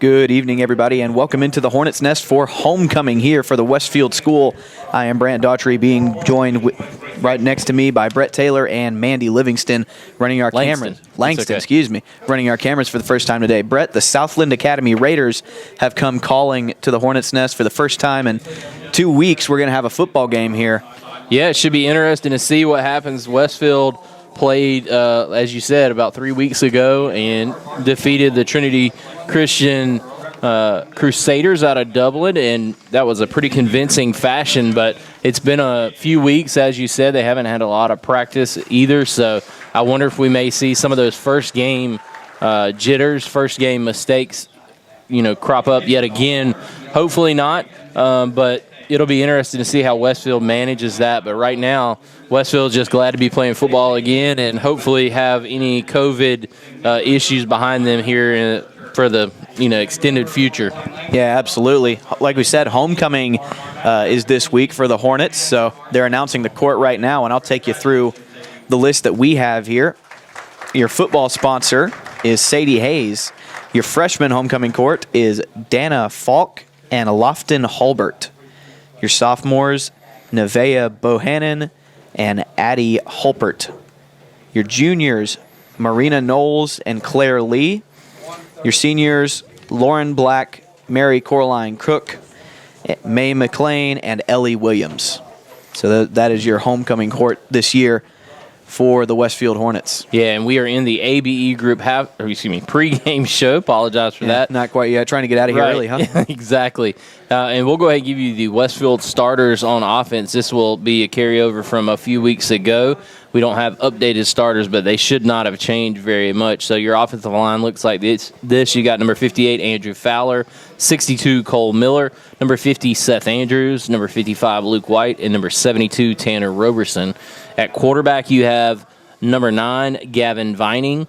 Good evening, everybody, and welcome into the Hornets' Nest for homecoming here for the Westfield School. I am Brant Daughtry, being joined right next to me by Brett Taylor and Mandy Livingston, running our cameras. Langston, excuse me, running our cameras for the first time today. Brett, the Southland Academy Raiders have come calling to the Hornets' Nest for the first time in 2 weeks. We're going to have a football game here. Yeah, it should be interesting to see what happens. Westfield played, as you said, about 3 weeks ago and defeated the Trinity Christian Crusaders out of Dublin, and that was a pretty convincing fashion. But it's been a few weeks, as you said. They haven't had a lot of practice either, so I wonder if we may see some of those first game jitters, first game mistakes, crop up yet again. Hopefully not, but it'll be interesting to see how Westfield manages that. But right now, Westfield's just glad to be playing football again and hopefully have any COVID issues behind them here for the extended future. Yeah, absolutely. Like we said, homecoming is this week for the Hornets, so they're announcing the court right now, and I'll take you through the list that we have here. Your football sponsor is Sadie Hayes. Your freshman homecoming court is Dana Falk and Lofton Hulbert. Your sophomores, Nevaeh Bohannon and Addie Hulpert. Your juniors, Marina Knowles and Claire Lee. Your seniors, Lauren Black, Mary Coraline Cook, May McLean, and Ellie Williams. So that is your homecoming court this year for the Westfield Hornets. Yeah, and we are in the ABE group pregame show. Apologize for that. Not quite yet. Trying to get out of here early, huh? Exactly. And we'll go ahead and give you the Westfield starters on offense. This will be a carryover from a few weeks ago. We don't have updated starters, but they should not have changed very much. So your offensive line looks like this. You got number 58, Andrew Fowler, 62, Cole Miller, number 50, Seth Andrews, number 55, Luke White, and number 72, Tanner Roberson. At quarterback, you have number 9, Gavin Vining.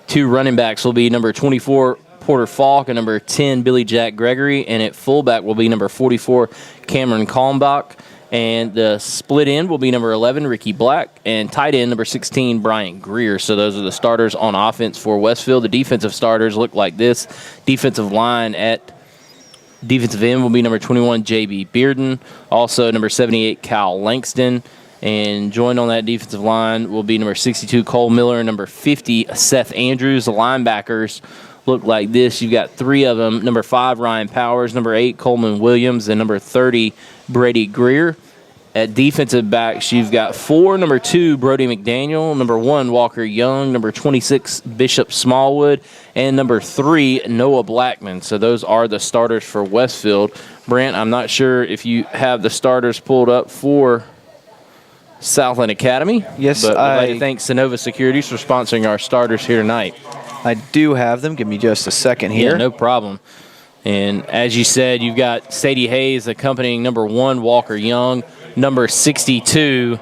2 running backs will be number 24, Porter Falk, and number 10, Billy Jack Gregory. And at fullback will be number 44, Cameron Kalmbach. And the split end will be number 11, Ricky Black, and tight end number 16, Brian Greer. So those are the starters on offense for Westfield. The defensive starters look like this. Defensive line at defensive end will be number 21, J.B. Bearden. Also number 78, Kyle Langston. And joined on that defensive line will be number 62, Cole Miller, and number 50, Seth Andrews. The linebackers look like this. You've got 3 of them. Number 5, Ryan Powers. Number 8, Coleman Williams. And number 30, Brady Greer. At defensive backs, you've got 4, number 2, Brody McDaniel. Number 1, Walker Young. Number 26, Bishop Smallwood. And number 3, Noah Blackman. So those are the starters for Westfield. Brant, I'm not sure if you have the starters pulled up for Southland Academy. Yes, but I'd like to thank Sonova Securities for sponsoring our starters here tonight. I do have them. Give me just a second here. Yeah, no problem. And as you said, you've got Sadie Hayes accompanying number 1, Walker Young, number 62,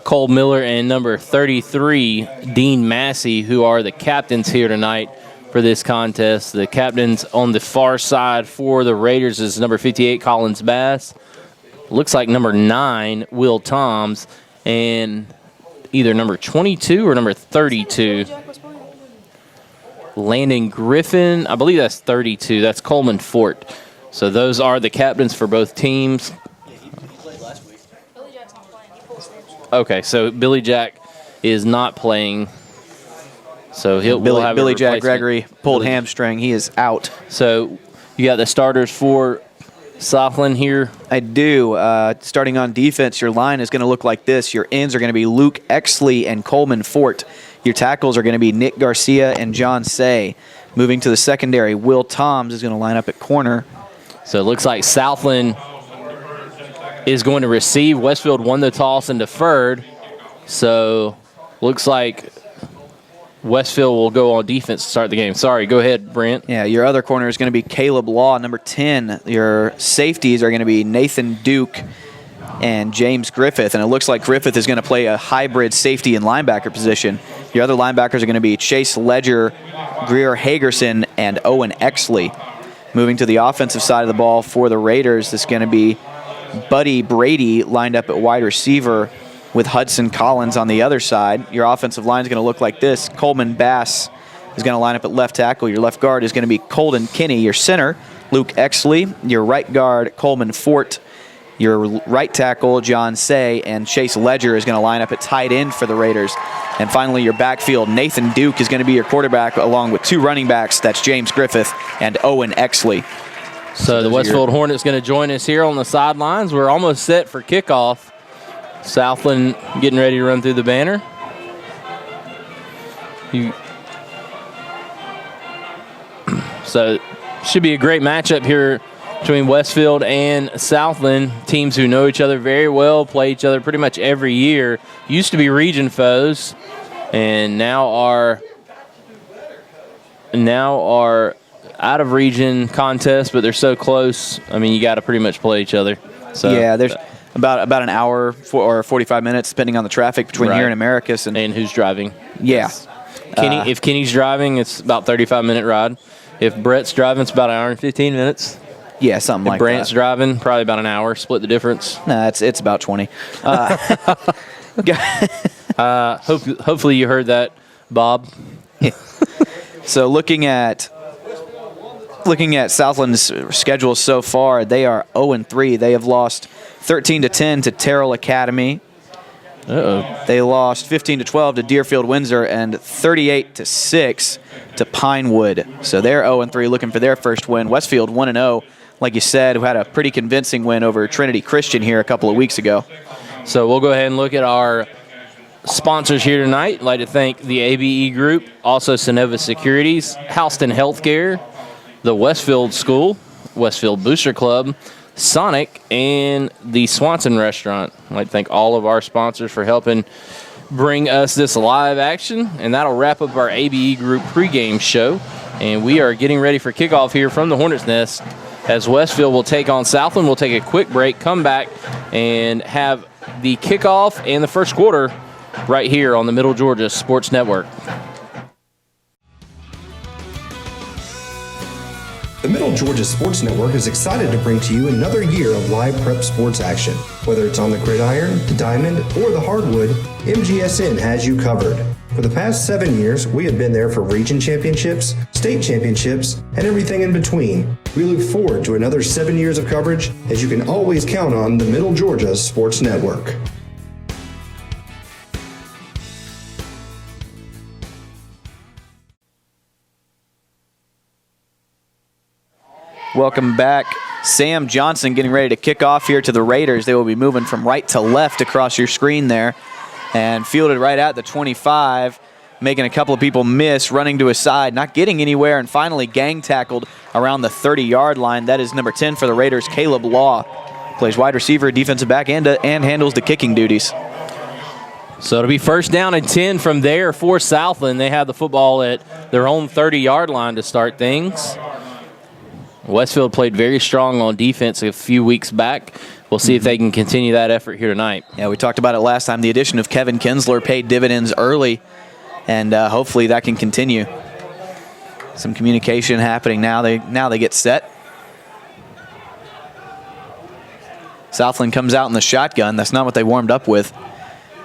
Cole Miller, and number 33, Dean Massey, who are the captains here tonight for this contest. The captains on the far side for the Raiders is number 58, Collins Bass. Looks like number 9, Will Toms, and either number 22 or number 32, Landon Griffin. I believe that's 32. That's Coleman Fort. So those are the captains for both teams. Okay, so Billy Jack is not playing. So we'll have Billy Jack Gregory pulled hamstring. He is out. So you got the starters for Southland here? I do. Starting on defense, your line is going to look like this. Your ends are going to be Luke Exley and Coleman Fort. Your tackles are going to be Nick Garcia and John Say. Moving to the secondary, Will Toms is going to line up at corner. So it looks like Southland is going to receive. Westfield won the toss and deferred. So looks like Westfield will go on defense to start the game. Sorry, go ahead, Brent. Yeah, your other corner is going to be Caleb Law, number 10. Your safeties are going to be Nathan Duke and James Griffith, and it looks like Griffith is going to play a hybrid safety and linebacker position. Your other linebackers are going to be Chase Ledger, Greer Hagerson, and Owen Exley. Moving to the offensive side of the ball for the Raiders, this is going to be Buddy Brady lined up at wide receiver with Hudson Collins on the other side. Your offensive line is going to look like this. Coleman Bass is going to line up at left tackle. Your left guard is going to be Colden Kinney. Your center, Luke Exley. Your right guard, Coleman Fort. Your right tackle, John Say, and Chase Ledger is going to line up at tight end for the Raiders. And finally, your backfield, Nathan Duke is going to be your quarterback, along with 2 running backs. That's James Griffith and Owen Exley. So the Westfield Hornets going to join us here on the sidelines. We're almost set for kickoff. Southland getting ready to run through the banner. So should be a great matchup here between Westfield and Southland, teams who know each other very well, play each other pretty much every year. Used to be region foes, and now are out of region contests, but they're so close. I mean, you got to pretty much play each other. So yeah, there's about an hour or 45 minutes, depending on the traffic between here and Americus and who's driving. Yeah, if Kenny's driving, it's about 35-minute ride. If Brett's driving, it's about an hour and 15 minutes. Yeah, something like that. If Brant's driving, probably about an hour. Split the difference. No, it's about 20. Hopefully you heard that, Bob. So looking at Southland's schedule so far, they are 0-3. They have lost 13-10 to Terrell Academy. They lost 15-12 to Deerfield Windsor and 38-6 to Pinewood. So they're 0-3, looking for their first win. Westfield 1-0, like you said, who had a pretty convincing win over Trinity Christian here a couple of weeks ago. So we'll go ahead and look at our sponsors here tonight. I'd like to thank the ABE Group, also Sonova Securities, Houston Healthcare, the Westfield School, Westfield Booster Club, Sonic, and the Swanson Restaurant. I'd like to thank all of our sponsors for helping bring us this live action, and that'll wrap up our ABE Group pregame show. And we are getting ready for kickoff here from the Hornets Nest as Westfield will take on Southland. We'll take a quick break, come back, and have the kickoff and the first quarter right here on the Middle Georgia Sports Network. The Middle Georgia Sports Network is excited to bring to you another year of live prep sports action. Whether it's on the gridiron, the diamond, or the hardwood, MGSN has you covered. For the past 7 years, we have been there for region championships, state championships, and everything in between. We look forward to another 7 years of coverage, as you can always count on the Middle Georgia Sports Network. Welcome back. Sam Johnson getting ready to kick off here to the Raiders. They will be moving from right to left across your screen there and fielded right at the 25, making a couple of people miss, running to his side, not getting anywhere, and finally gang tackled around the 30-yard line. That is number 10 for the Raiders, Caleb Law. Plays wide receiver, defensive back, and handles the kicking duties. So it'll be first down and 10 from there for Southland. They have the football at their own 30-yard line to start things. Westfield played very strong on defense a few weeks back. We'll see if they can continue that effort here tonight. Yeah, we talked about it last time. The addition of Kevin Kinsler paid dividends early, and hopefully that can continue. Some communication happening now. They get set. Southland comes out in the shotgun. That's not what they warmed up with.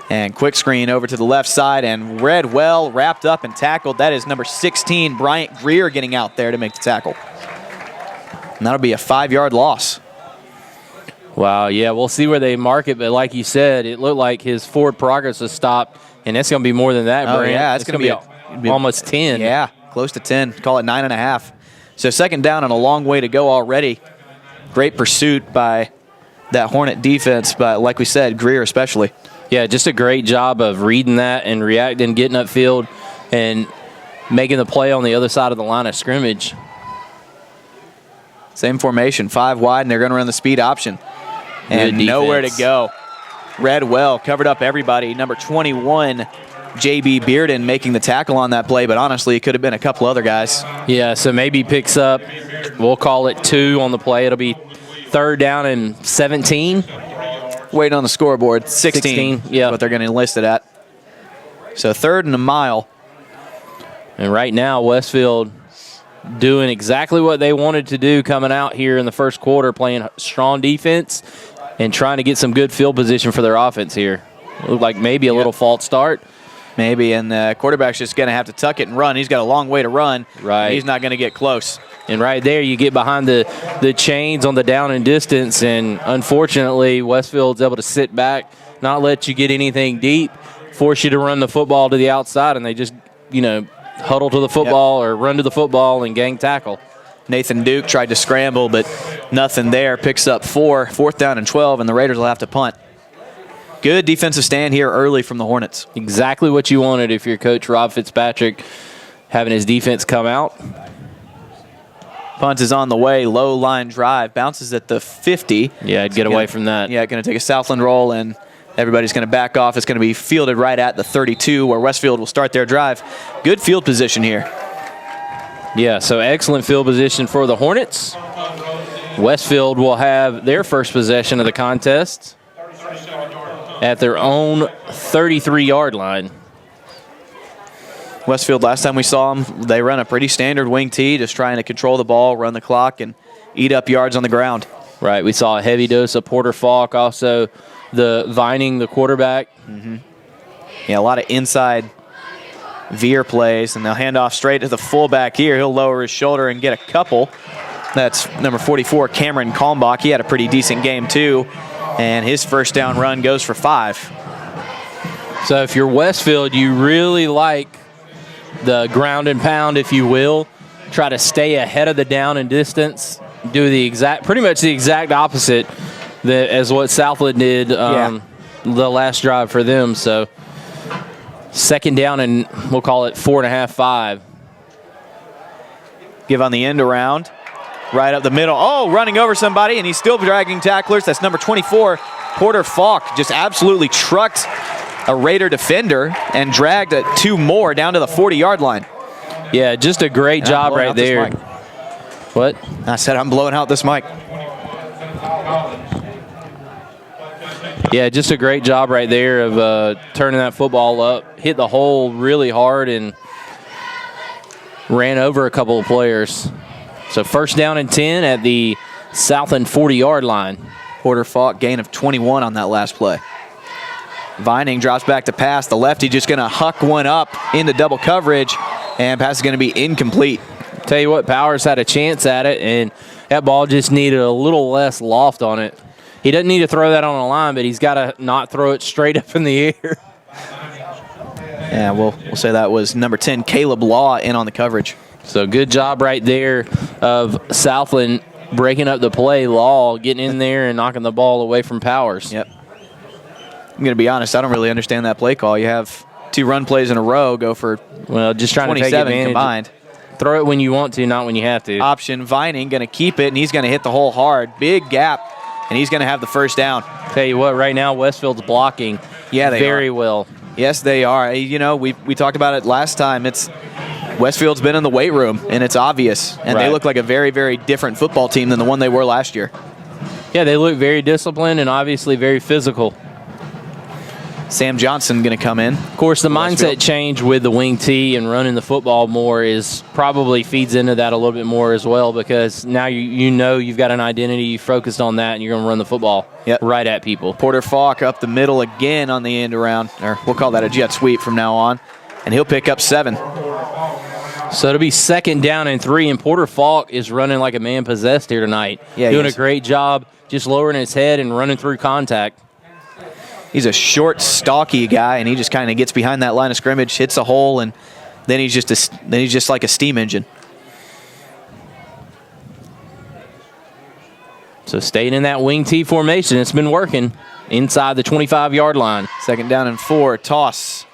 And quick screen over to the left side, and read well, wrapped up and tackled. That is number 16, Bryant Greer, getting out there to make the tackle. And that'll be a 5-yard loss. Wow, yeah, we'll see where they mark it, but like you said, it looked like his forward progress has stopped, and that's going to be more than that, Brent. Yeah, it's going to be almost 10. Yeah, close to 10. Call it 9.5. So second down and a long way to go already. Great pursuit by that Hornet defense, but like we said, Greer especially. Yeah, just a great job of reading that and reacting, getting upfield, and making the play on the other side of the line of scrimmage. Same formation, 5 wide, and they're going to run the speed option. And nowhere to go. Read well, covered up everybody. Number 21, J.B. Bearden, making the tackle on that play, but honestly, it could have been a couple other guys. Yeah, so maybe picks up, we'll call it 2 on the play. It'll be third down and 17. Waiting on the scoreboard, 16 yeah. What they're going to enlist it at. So third and a mile. And right now, Westfield doing exactly what they wanted to do coming out here in the first quarter, playing strong defense and trying to get some good field position for their offense here. Looked like maybe a little false start, Maybe, and the quarterback's just going to have to tuck it and run. He's got a long way to run. Right. He's not going to get close. And right there, you get behind the chains on the down and distance, and unfortunately, Westfield's able to sit back, not let you get anything deep, force you to run the football to the outside, and they just, huddle to the football or run to the football and gang tackle. Nathan Duke tried to scramble, but nothing there. Picks up 4, 4th down and 12, and the Raiders will have to punt. Good defensive stand here early from the Hornets. Exactly what you wanted if you're Coach Rob Fitzpatrick, having his defense come out. Punt is on the way. Low line drive. Bounces at the 50. Yeah, I'd get away from that. Yeah, going to take a Southland roll, and everybody's going to back off. It's going to be fielded right at the 32, where Westfield will start their drive. Good field position here. Yeah, so excellent field position for the Hornets. Westfield will have their first possession of the contest at their own 33-yard line. Westfield, last time we saw them, they run a pretty standard wing tee, just trying to control the ball, run the clock, and eat up yards on the ground. Right, we saw a heavy dose of Porter Falk, also the Vining, the quarterback. Mm-hmm. Yeah, a lot of inside veer plays, and they'll hand off straight to the fullback here. He'll lower his shoulder and get a couple. That's number 44, Cameron Kalmbach. He had a pretty decent game, too, and his first down run goes for 5. So if you're Westfield, you really like the ground and pound, if you will. Try to stay ahead of the down and distance. Do pretty much the exact opposite as what Southland did the last drive for them. So 2nd down and we'll call it 4.5, 5. Give on the end around. Right up the middle. Oh, running over somebody, and he's still dragging tacklers. That's number 24, Porter Falk. Just absolutely trucked a Raider defender and dragged 2 more down to the 40-yard line. Yeah, just a great job right there. What? I said I'm blowing out this mic. Yeah, just a great job right there of turning that football up. Hit the hole really hard and ran over a couple of players. So 1st down and 10 at the Southland 40-yard line. Porter Falk, gain of 21 on that last play. Vining drops back to pass. The lefty just going to huck one up into double coverage, and pass is going to be incomplete. Tell you what, Powers had a chance at it, and that ball just needed a little less loft on it. He doesn't need to throw that on the line, but he's got to not throw it straight up in the air. Yeah, we'll say that was number 10, Caleb Law, in on the coverage. So good job right there of Southland breaking up the play. Law getting in there and knocking the ball away from Powers. Yep. I'm going to be honest, I don't really understand that play call. You have 2 run plays in a row, go for just trying to take 27 advantage. combined. Throw it when you want to, not when you have to. Option, Vining going to keep it, and he's going to hit the hole hard. Big gap, and he's going to have the first down. Tell you what, right now Westfield's blocking very well. Yes, they are. We talked about it last time. Westfield's been in the weight room, and it's obvious. And they look like a very, very different football team than the one they were last year. Yeah, they look very disciplined and obviously very physical. Sam Johnson going to come in. Of course, the mindset change with the wing tee and running the football more probably feeds into that a little bit more as well, because now you know you've got an identity, you focused on that, and you're going to run the football right at people. Porter Falk up the middle again on the end around, or we'll call that a jet sweep from now on, and he'll pick up 7. So it'll be 2nd down and 3, and Porter Falk is running like a man possessed here tonight. Yeah, doing a great job just lowering his head and running through contact. He's a short, stocky guy, and he just kind of gets behind that line of scrimmage, hits a hole, and then he's just like a steam engine. So staying in that wing tee formation, it's been working inside the 25-yard line. 2nd down and 4, toss.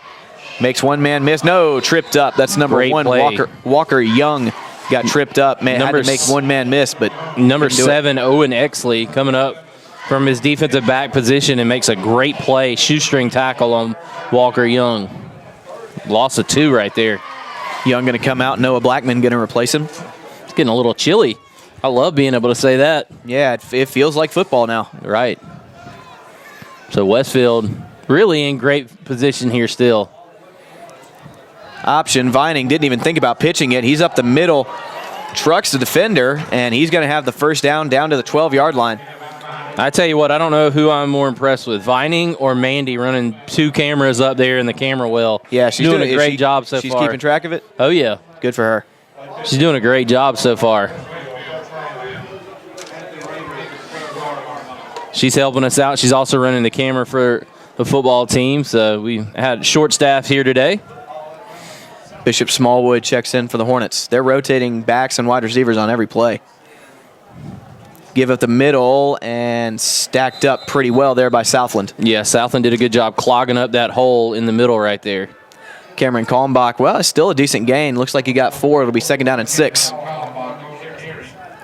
Makes one man miss. No, tripped up. That's number 1, Walker Young got tripped up. Man, had to make one man miss, but number 7, Owen Exley, coming up from his defensive back position and makes a great play, shoestring tackle on Walker Young. Loss of 2 right there. Young going to come out. Noah Blackman going to replace him. It's getting a little chilly. I love being able to say that. Yeah, it feels like football now. Right. So Westfield really in great position here still. Option, Vining didn't even think about pitching it. He's up the middle, trucks the defender, and he's going to have the first down to the 12-yard line. I tell you what, I don't know who I'm more impressed with, Vining or Mandy running 2 cameras up there in the camera well. Yeah, she's doing a great job so far. She's keeping track of it? Oh, yeah. Good for her. She's doing a great job so far. She's helping us out. She's also running the camera for the football team, so we had short staff here today. Bishop Smallwood checks in for the Hornets. They're rotating backs and wide receivers on every play. Give up the middle and stacked up pretty well there by Southland. Yeah, Southland did a good job clogging up that hole in the middle right there. Cameron Kalmbach, well, it's still a decent gain. Looks like he got 4. It'll be 2nd down and 6.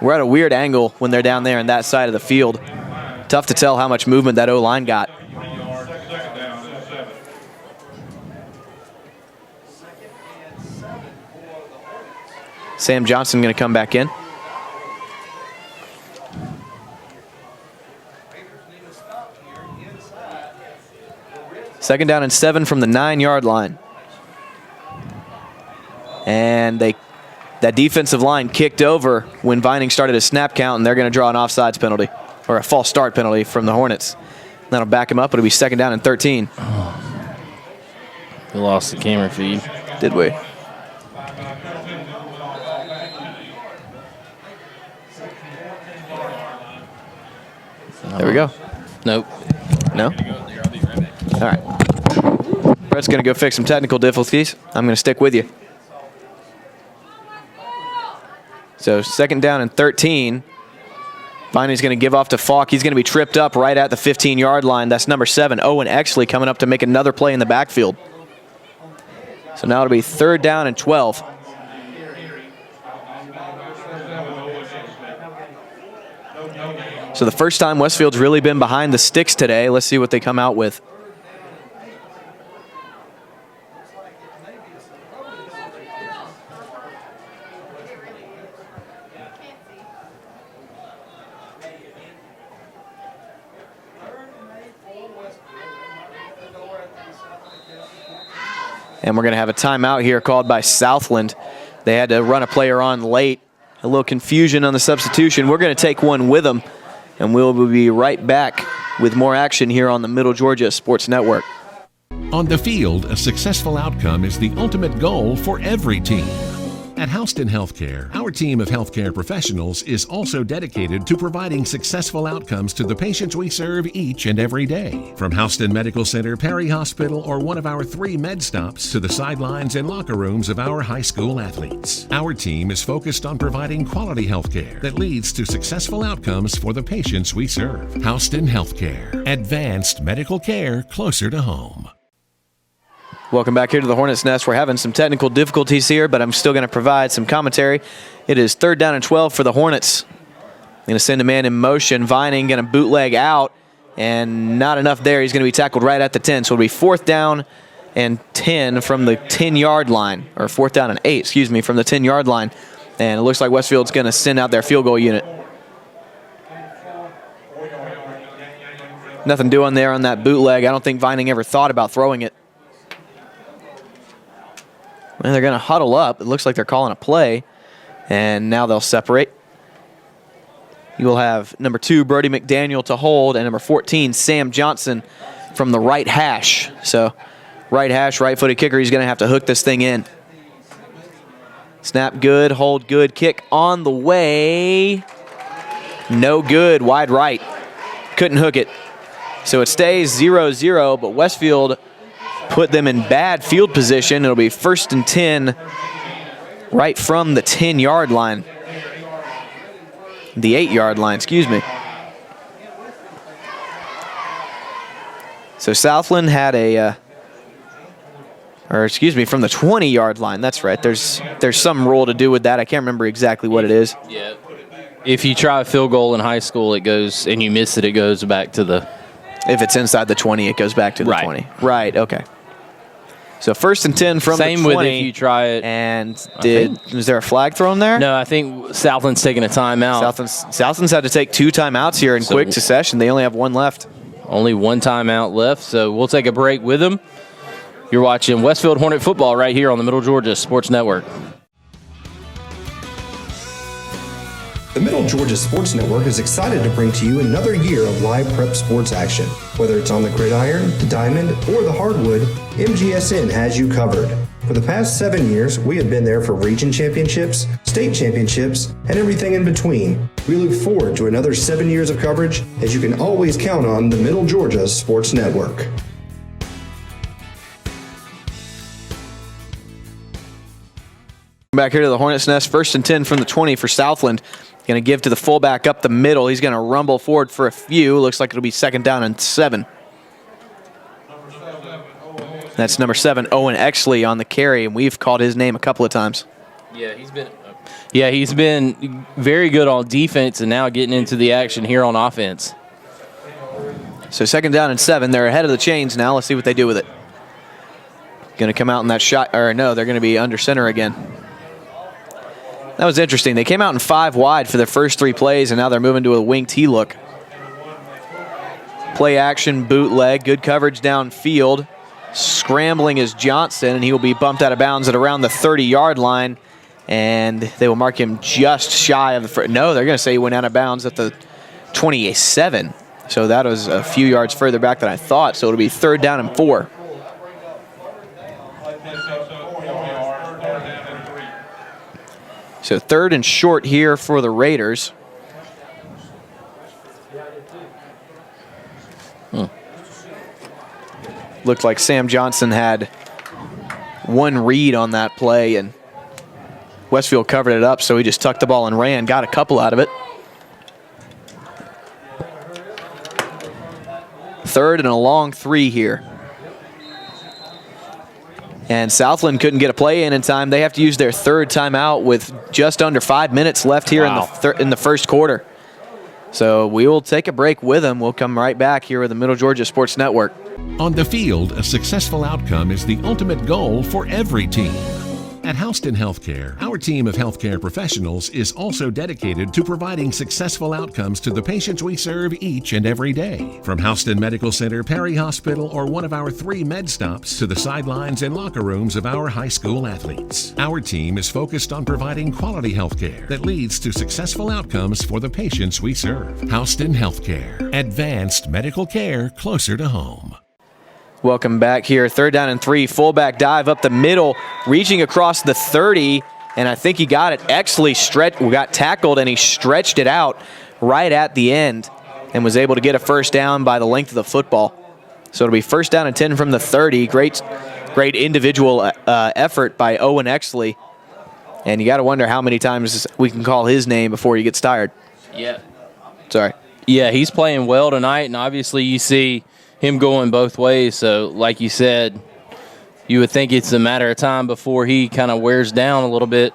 We're at a weird angle when they're down there in that side of the field. Tough to tell how much movement that O-line got. Sam Johnson going to come back in. Second down and 7 from the 9-yard line. And that defensive line kicked over when Vining started a snap count, and they're going to draw an offsides penalty, or a false start penalty from the Hornets. That'll back him up. It'll be 2nd down and 13. Oh. We lost the camera feed. Did we? There we go. Nope. No? All right. Brett's going to go fix some technical difficulties. I'm going to stick with you. So 2nd down and 13. Vining's going to give off to Falk. He's going to be tripped up right at the 15-yard line. That's number 7, Owen Exley, coming up to make another play in the backfield. So now it'll be 3rd down and 12. So the first time Westfield's really been behind the sticks today. Let's see what they come out with. And we're going to have a timeout here called by Southland. They had to run a player on late. A little confusion on the substitution. We're going to take one with them, and we'll be right back with more action here on the Middle Georgia Sports Network. On the field, a successful outcome is the ultimate goal for every team. At Houston Healthcare, our team of healthcare professionals is also dedicated to providing successful outcomes to the patients we serve each and every day. From Houston Medical Center, Perry Hospital, or one of our 3 med stops to the sidelines and locker rooms of our high school athletes, our team is focused on providing quality healthcare that leads to successful outcomes for the patients we serve. Houston Healthcare, advanced medical care closer to home. Welcome back here to the Hornets Nest. We're having some technical difficulties here, but I'm still going to provide some commentary. It is 3rd down and 12 for the Hornets. Going to send a man in motion. Vining going to bootleg out, and not enough there. He's going to be tackled right at the 10. So it'll be 4th down and 10 from the 10-yard line, or 4th down and 8, excuse me, from the 10-yard line. And it looks like Westfield's going to send out their field goal unit. Nothing doing there on that bootleg. I don't think Vining ever thought about throwing it. And they're going to huddle up. It looks like they're calling a play. And now they'll separate. You will have number 2, Brody McDaniel, to hold, and number 14, Sam Johnson, from the right hash. So right hash, right-footed kicker. He's going to have to hook this thing in. Snap good, hold good, kick on the way. No good, wide right. Couldn't hook it. So it stays 0-0, but Westfield put them in bad field position. It'll be 1st and 10 right from the 10-yard line. The 8-yard line, excuse me. So Southland had from the 20-yard line. That's right. There's some rule to do with that. I can't remember exactly what it is. Yeah. If you try a field goal in high school, it goes, and you miss it, it goes back to the... If it's inside the 20, it goes back to the 20. Right, okay. So 1st and 10 from the 20. Same with if you try it. And was there a flag thrown there? No, I think Southland's taking a timeout. Southland's had to take 2 timeouts here in quick succession. They only have 1 left. Only 1 timeout left, so we'll take a break with them. You're watching Westfield Hornet football right here on the Middle Georgia Sports Network. The Middle Georgia Sports Network is excited to bring to you another year of live prep sports action. Whether it's on the gridiron, the diamond, or the hardwood, MGSN has you covered. For the past 7 years, we have been there for region championships, state championships, and everything in between. We look forward to another 7 years of coverage, as you can always count on the Middle Georgia Sports Network. Back here to the Hornets' nest, 1st and 10 from the 20 for Southland. Going to give to the fullback up the middle. He's going to rumble forward for a few. Looks like it'll be 2nd down and 7. That's number 7, Owen Exley on the carry, and we've called his name a couple of times. Yeah, he's been very good on defense and now getting into the action here on offense. So 2nd down and 7. They're ahead of the chains now. Let's see what they do with it. Going to come out in that shot, or no, they're going to be under center again. That was interesting. They came out in 5 wide for their first 3 plays, and now they're moving to a wing T look. Play action, bootleg, good coverage downfield. Scrambling is Johnson, and he will be bumped out of bounds at around the 30-yard line, and they will mark him just shy of the no, they're going to say he went out of bounds at the 27. So that was a few yards further back than I thought, so it'll be 3rd down and 4. So 3rd and short here for the Raiders. Looked like Sam Johnson had one read on that play, and Westfield covered it up, so he just tucked the ball and ran, got a couple out of it. 3rd and a long 3 here. And Southland couldn't get a play in time. They have to use their 3rd timeout with just under 5 minutes left here in the first quarter. So we will take a break with them. We'll come right back here with the Middle Georgia Sports Network. On the field, a successful outcome is the ultimate goal for every team. At Houston Healthcare, our team of healthcare professionals is also dedicated to providing successful outcomes to the patients we serve each and every day. From Houston Medical Center, Perry Hospital, or one of our 3 med stops to the sidelines and locker rooms of our high school athletes, our team is focused on providing quality healthcare that leads to successful outcomes for the patients we serve. Houston Healthcare, advanced medical care closer to home. Welcome back here. 3rd down and 3. Fullback dive up the middle, reaching across the 30, and I think he got it. Exley got tackled, and he stretched it out right at the end and was able to get a 1st down by the length of the football. So it'll be 1st down and 10 from the 30. Great individual effort by Owen Exley. And you got to wonder how many times we can call his name before he gets tired. Yeah. Sorry. Yeah, he's playing well tonight, and obviously you see him going both ways. So like you said, you would think it's a matter of time before he kind of wears down a little bit,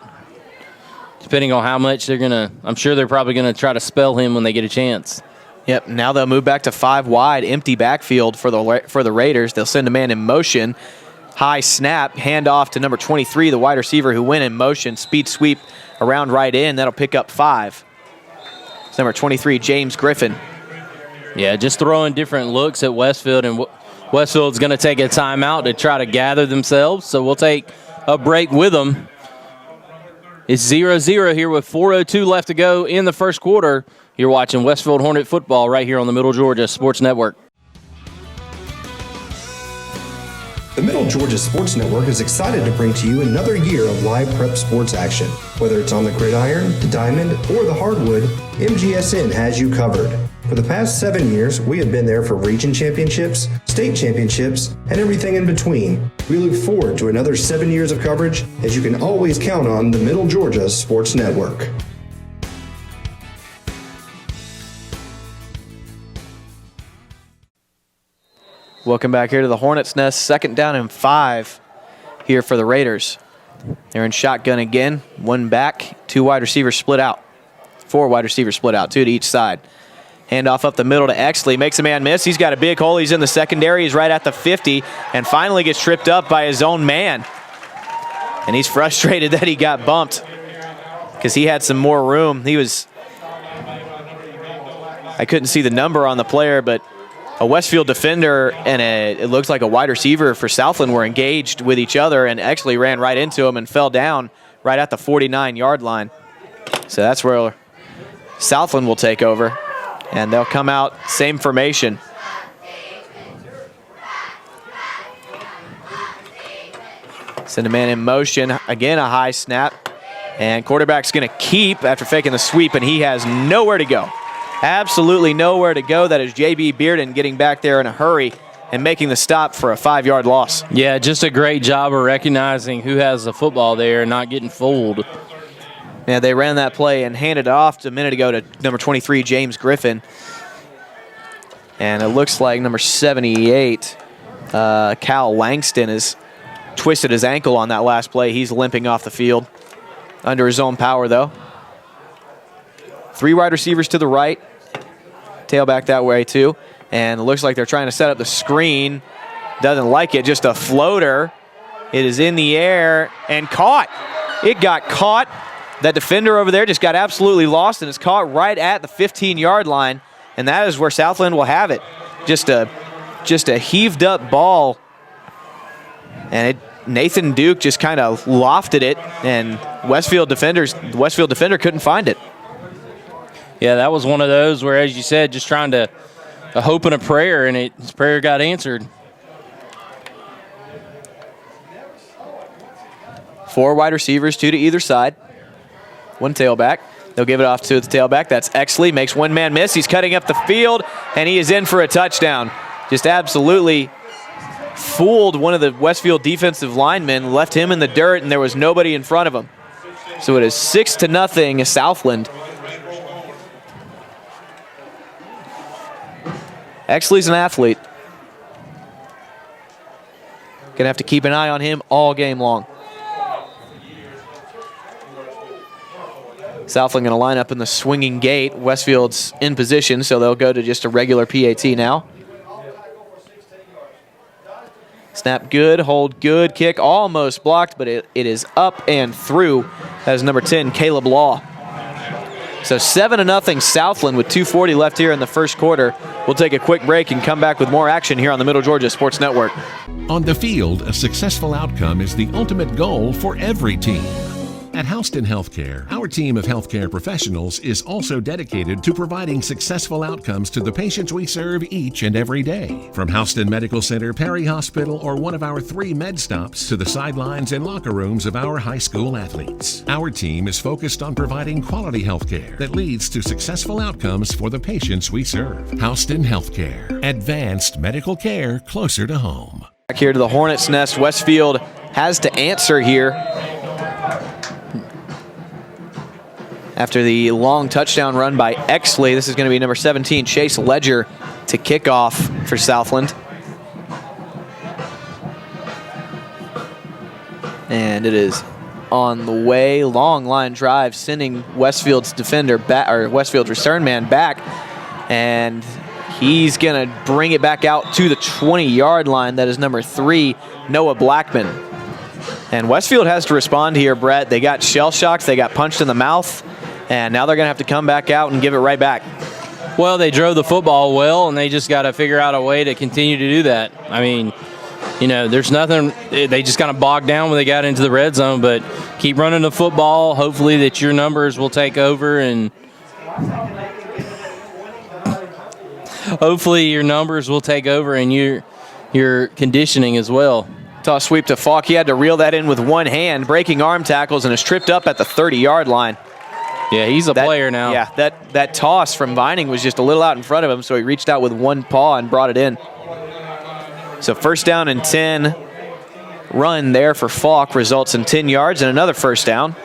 depending on how much they're going to – I'm sure they're probably going to try to spell him when they get a chance. Yep, now they'll move back to 5 wide, empty backfield for the Raiders. They'll send a man in motion. High snap, handoff to number 23, the wide receiver who went in motion, speed sweep around right in. That'll pick up 5. It's number 23, James Griffin. Yeah, just throwing different looks at Westfield, and Westfield's going to take a timeout to try to gather themselves, so we'll take a break with them. It's 0-0 here with 4:02 left to go in the first quarter. You're watching Westfield Hornet football right here on the Middle Georgia Sports Network. The Middle Georgia Sports Network is excited to bring to you another year of live prep sports action. Whether it's on the gridiron, the diamond, or the hardwood, MGSN has you covered. For the past 7 years, we have been there for region championships, state championships, and everything in between. We look forward to another 7 years of coverage, as you can always count on the Middle Georgia Sports Network. Welcome back here to the Hornets' nest. 2nd down and 5 here for the Raiders. They're in shotgun again. 1 back, 2 wide receivers split out. 4 wide receivers split out, 2 to each side. Handoff up the middle to Exley. Makes a man miss. He's got a big hole. He's in the secondary. He's right at the 50 and finally gets tripped up by his own man. And he's frustrated that he got bumped because he had some more room. I couldn't see the number on the player, but a Westfield defender and it looks like a wide receiver for Southland were engaged with each other, and Exley ran right into him and fell down right at the 49-yard line. So that's where Southland will take over, and they'll come out same formation. Send a man in motion. Again, a high snap. And quarterback's going to keep after faking the sweep, and he has nowhere to go. Absolutely nowhere to go. That is J.B. Bearden getting back there in a hurry and making the stop for a 5-yard loss. Yeah, just a great job of recognizing who has the football there and not getting fooled. Yeah, they ran that play and handed it off a minute ago to number 23, James Griffin. And it looks like number 78, Cal Langston, has twisted his ankle on that last play. He's limping off the field. Under his own power, though. 3 wide receivers to the right. Tailback that way, too. And it looks like they're trying to set up the screen. Doesn't like it. Just a floater. It is in the air and caught. It got caught. That defender over there just got absolutely lost and is caught right at the 15-yard line. And that is where Southland will have it. Just a heaved-up ball. And Nathan Duke just kind of lofted it, and the Westfield defender couldn't find it. Yeah, that was one of those where, as you said, just trying to a hope and a prayer, and his prayer got answered. 4 wide receivers, 2 to either side. 1 tailback. They'll give it off to the tailback. That's Exley. Makes one man miss. He's cutting up the field, and he is in for a touchdown. Just absolutely fooled one of the Westfield defensive linemen, left him in the dirt, and there was nobody in front of him. So it is 6-0 Southland. Exley's an athlete. Gonna have to keep an eye on him all game long. Southland gonna line up in the swinging gate. Westfield's in position, so they'll go to just a regular PAT now. Snap good, hold good, kick almost blocked, but it is up and through. That is number 10, Caleb Law. So 7-0 Southland with 2:40 left here in the first quarter. We'll take a quick break and come back with more action here on the Middle Georgia Sports Network. On the field, a successful outcome is the ultimate goal for every team. At Houston Healthcare, our team of healthcare professionals is also dedicated to providing successful outcomes to the patients we serve each and every day. From Houston Medical Center, Perry Hospital, or one of our 3 med stops to the sidelines and locker rooms of our high school athletes, our team is focused on providing quality healthcare that leads to successful outcomes for the patients we serve. Houston Healthcare, advanced medical care closer to home. Back here to the Hornets' nest, Westfield has to answer here. After the long touchdown run by Exley, this is going to be number 17, Chase Ledger, to kick off for Southland. And it is on the way. Long line drive, sending Westfield's defender back, or Westfield's return man back. And he's going to bring it back out to the 20-yard line. That is number 3, Noah Blackman. And Westfield has to respond here, Brett. They got shell shocked. They got punched in the mouth. And now they're going to have to come back out and give it right back. Well, they drove the football well, and they just got to figure out a way to continue to do that. I mean, you know, there's nothing. They just kind of bogged down when they got into the red zone, but keep running the football. Hopefully that your numbers will take over, and your conditioning as well. Toss sweep to Falk. He had to reel that in with one hand, breaking arm tackles, and is tripped up at the 30-yard line. Yeah, he's a player now. Yeah, that toss from Vining was just a little out in front of him, so he reached out with one paw and brought it in. So 1st down and 10 run there for Falk results in 10 yards and another 1st down.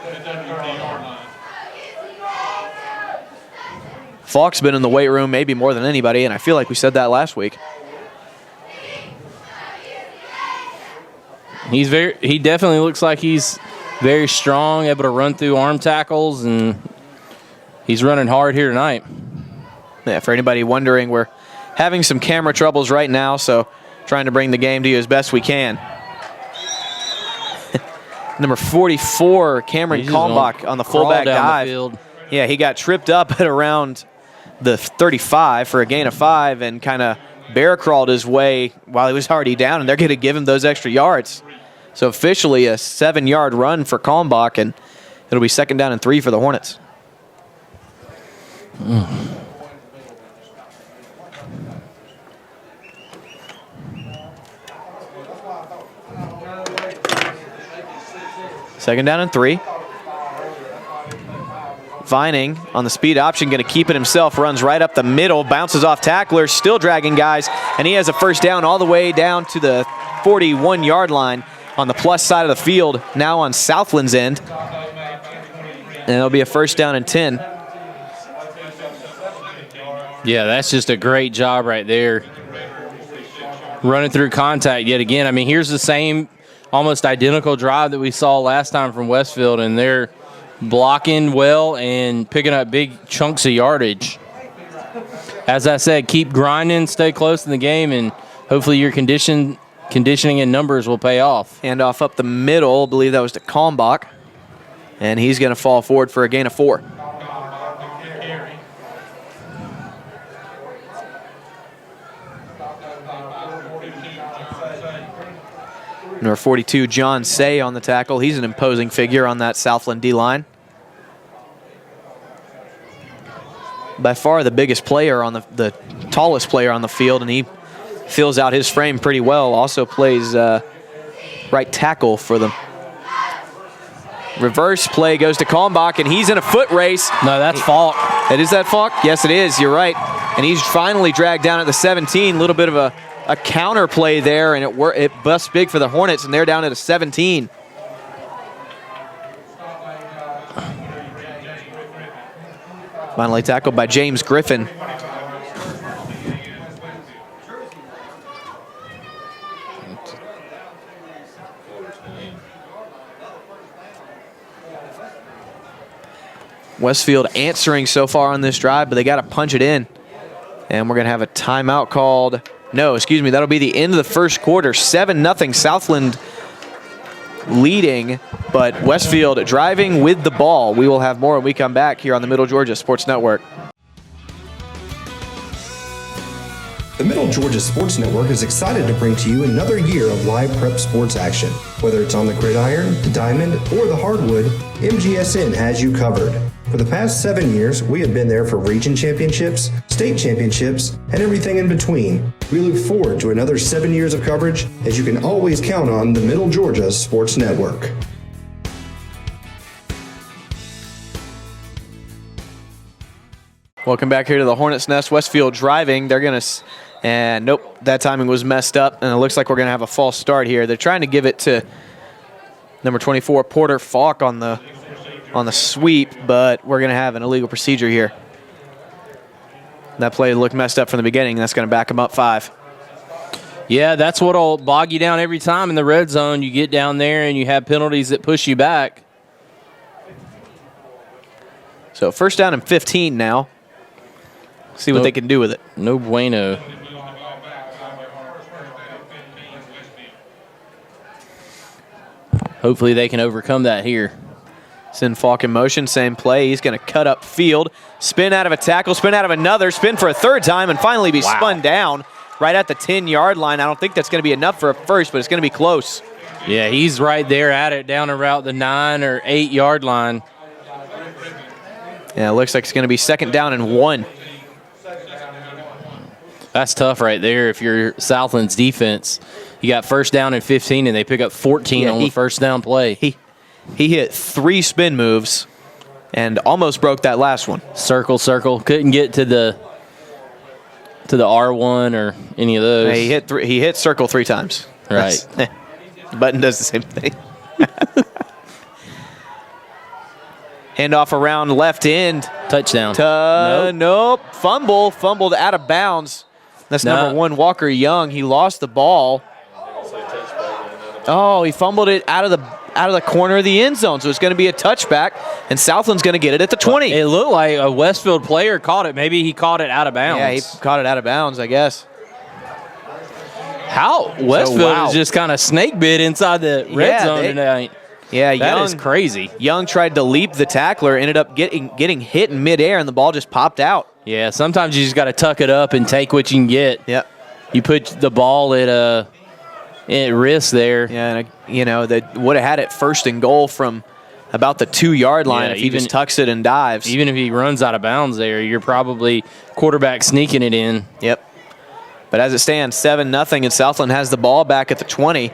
Falk's been in the weight room maybe more than anybody, and I feel like we said that last week. He definitely looks like he's very strong, able to run through arm tackles, and he's running hard here tonight. Yeah, for anybody wondering, we're having some camera troubles right now, so trying to bring the game to you as best we can. Number 44, Cameron Kalmbach on the fullback dive. Yeah, he got tripped up at around the 35 for a gain of 5 and kind of bear crawled his way while he was already down, and they're going to give him those extra yards. So officially a 7-yard run for Kalmbach, and it'll be 2nd down and 3 for the Hornets. Second down and 3. Vining on the speed option, going to keep it himself, runs right up the middle, bounces off tacklers, still dragging guys, and he has a first down all the way down to the 41-yard line on the plus side of the field, now on Southland's end. And it'll be a first down and 10. Yeah, that's just a great job right there. Running through contact yet again. I mean, here's the same almost identical drive that we saw last time from Westfield, and they're blocking well and picking up big chunks of yardage. As I said, keep grinding, stay close in the game, and hopefully your conditioning and numbers will pay off. Handoff up the middle, I believe that was to Kalmbach, and he's going to fall forward for a gain of 4. Number 42, John Say on the tackle. He's an imposing figure on that Southland D-line. By far the biggest player on the tallest player on the field, and he fills out his frame pretty well. Also plays right tackle for them. Reverse play goes to Kalmbach, and he's in a foot race. No, that's Falk. It is that Falk? Yes, it is. You're right. And he's finally dragged down at the 17. A little bit of a counter play there, and it busts big for the Hornets, and they're down at a 17. Finally tackled by James Griffin. Westfield answering so far on this drive, but they got to punch it in. And we're going to have a timeout called. No, excuse me, that'll be the end of the first quarter. 7-0 Southland leading, but Westfield driving with the ball. We will have more when we come back here on the Middle Georgia Sports Network. The Middle Georgia Sports Network is excited to bring to you another year of live prep sports action. Whether it's on the gridiron, the diamond, or the hardwood, MGSN has you covered. For the past 7 years, we have been there for region championships, state championships, and everything in between. We look forward to another 7 years of coverage, as you can always count on the Middle Georgia Sports Network. Welcome back here to the Hornets Nest. Westfield driving. They're going to, and nope, that timing was messed up, and it looks like we're going to have a false start here. They're trying to give it to number 24, Porter Falk on the sweep, but we're going to have an illegal procedure here. That play looked messed up from the beginning. That's going to back them up 5. Yeah, that's what'll bog you down every time in the red zone. You get down there and you have penalties that push you back. So first down and 15 now. See what they can do with it. No bueno. Hopefully they can overcome that here. Send Falk in motion, same play. He's going to cut up field, spin out of a tackle, spin out of another, spin for a third time, and finally be spun down right at the 10-yard line. I don't think that's going to be enough for a first, but it's going to be close. Yeah, he's right there at it, down around the 9 or 8-yard line. Yeah, it looks like it's going to be second down and 1. That's tough right there if you're Southland's defense. You got first down and 15, and they pick up 14 on the first down play. He hit 3 spin moves and almost broke that last one. Circle. Couldn't get to the R1 or any of those. He hit circle 3 times. Right. The button does the same thing. Handoff around left end. Touchdown. Nope. Fumbled out of bounds. That's number 1, Walker Young. He lost the ball. Oh, he fumbled it out of the corner of the end zone. So it's going to be a touchback, and Southland's going to get it at the 20. It looked like a Westfield player caught it. Maybe he caught it out of bounds. Yeah, he caught it out of bounds, I guess. How Westfield is just kind of snake bit inside the red zone tonight. Yeah, that is crazy. Young tried to leap the tackler, ended up getting hit in midair, and the ball just popped out. Yeah, sometimes you just got to tuck it up and take what you can get. Yep. You put the ball at risk there. Yeah, and they would have had it first and goal from about the 2-yard line if he just tucks it and dives. Even if he runs out of bounds there, you're probably quarterback sneaking it in. Yep. But as it stands, 7-0, and Southland has the ball back at the 20.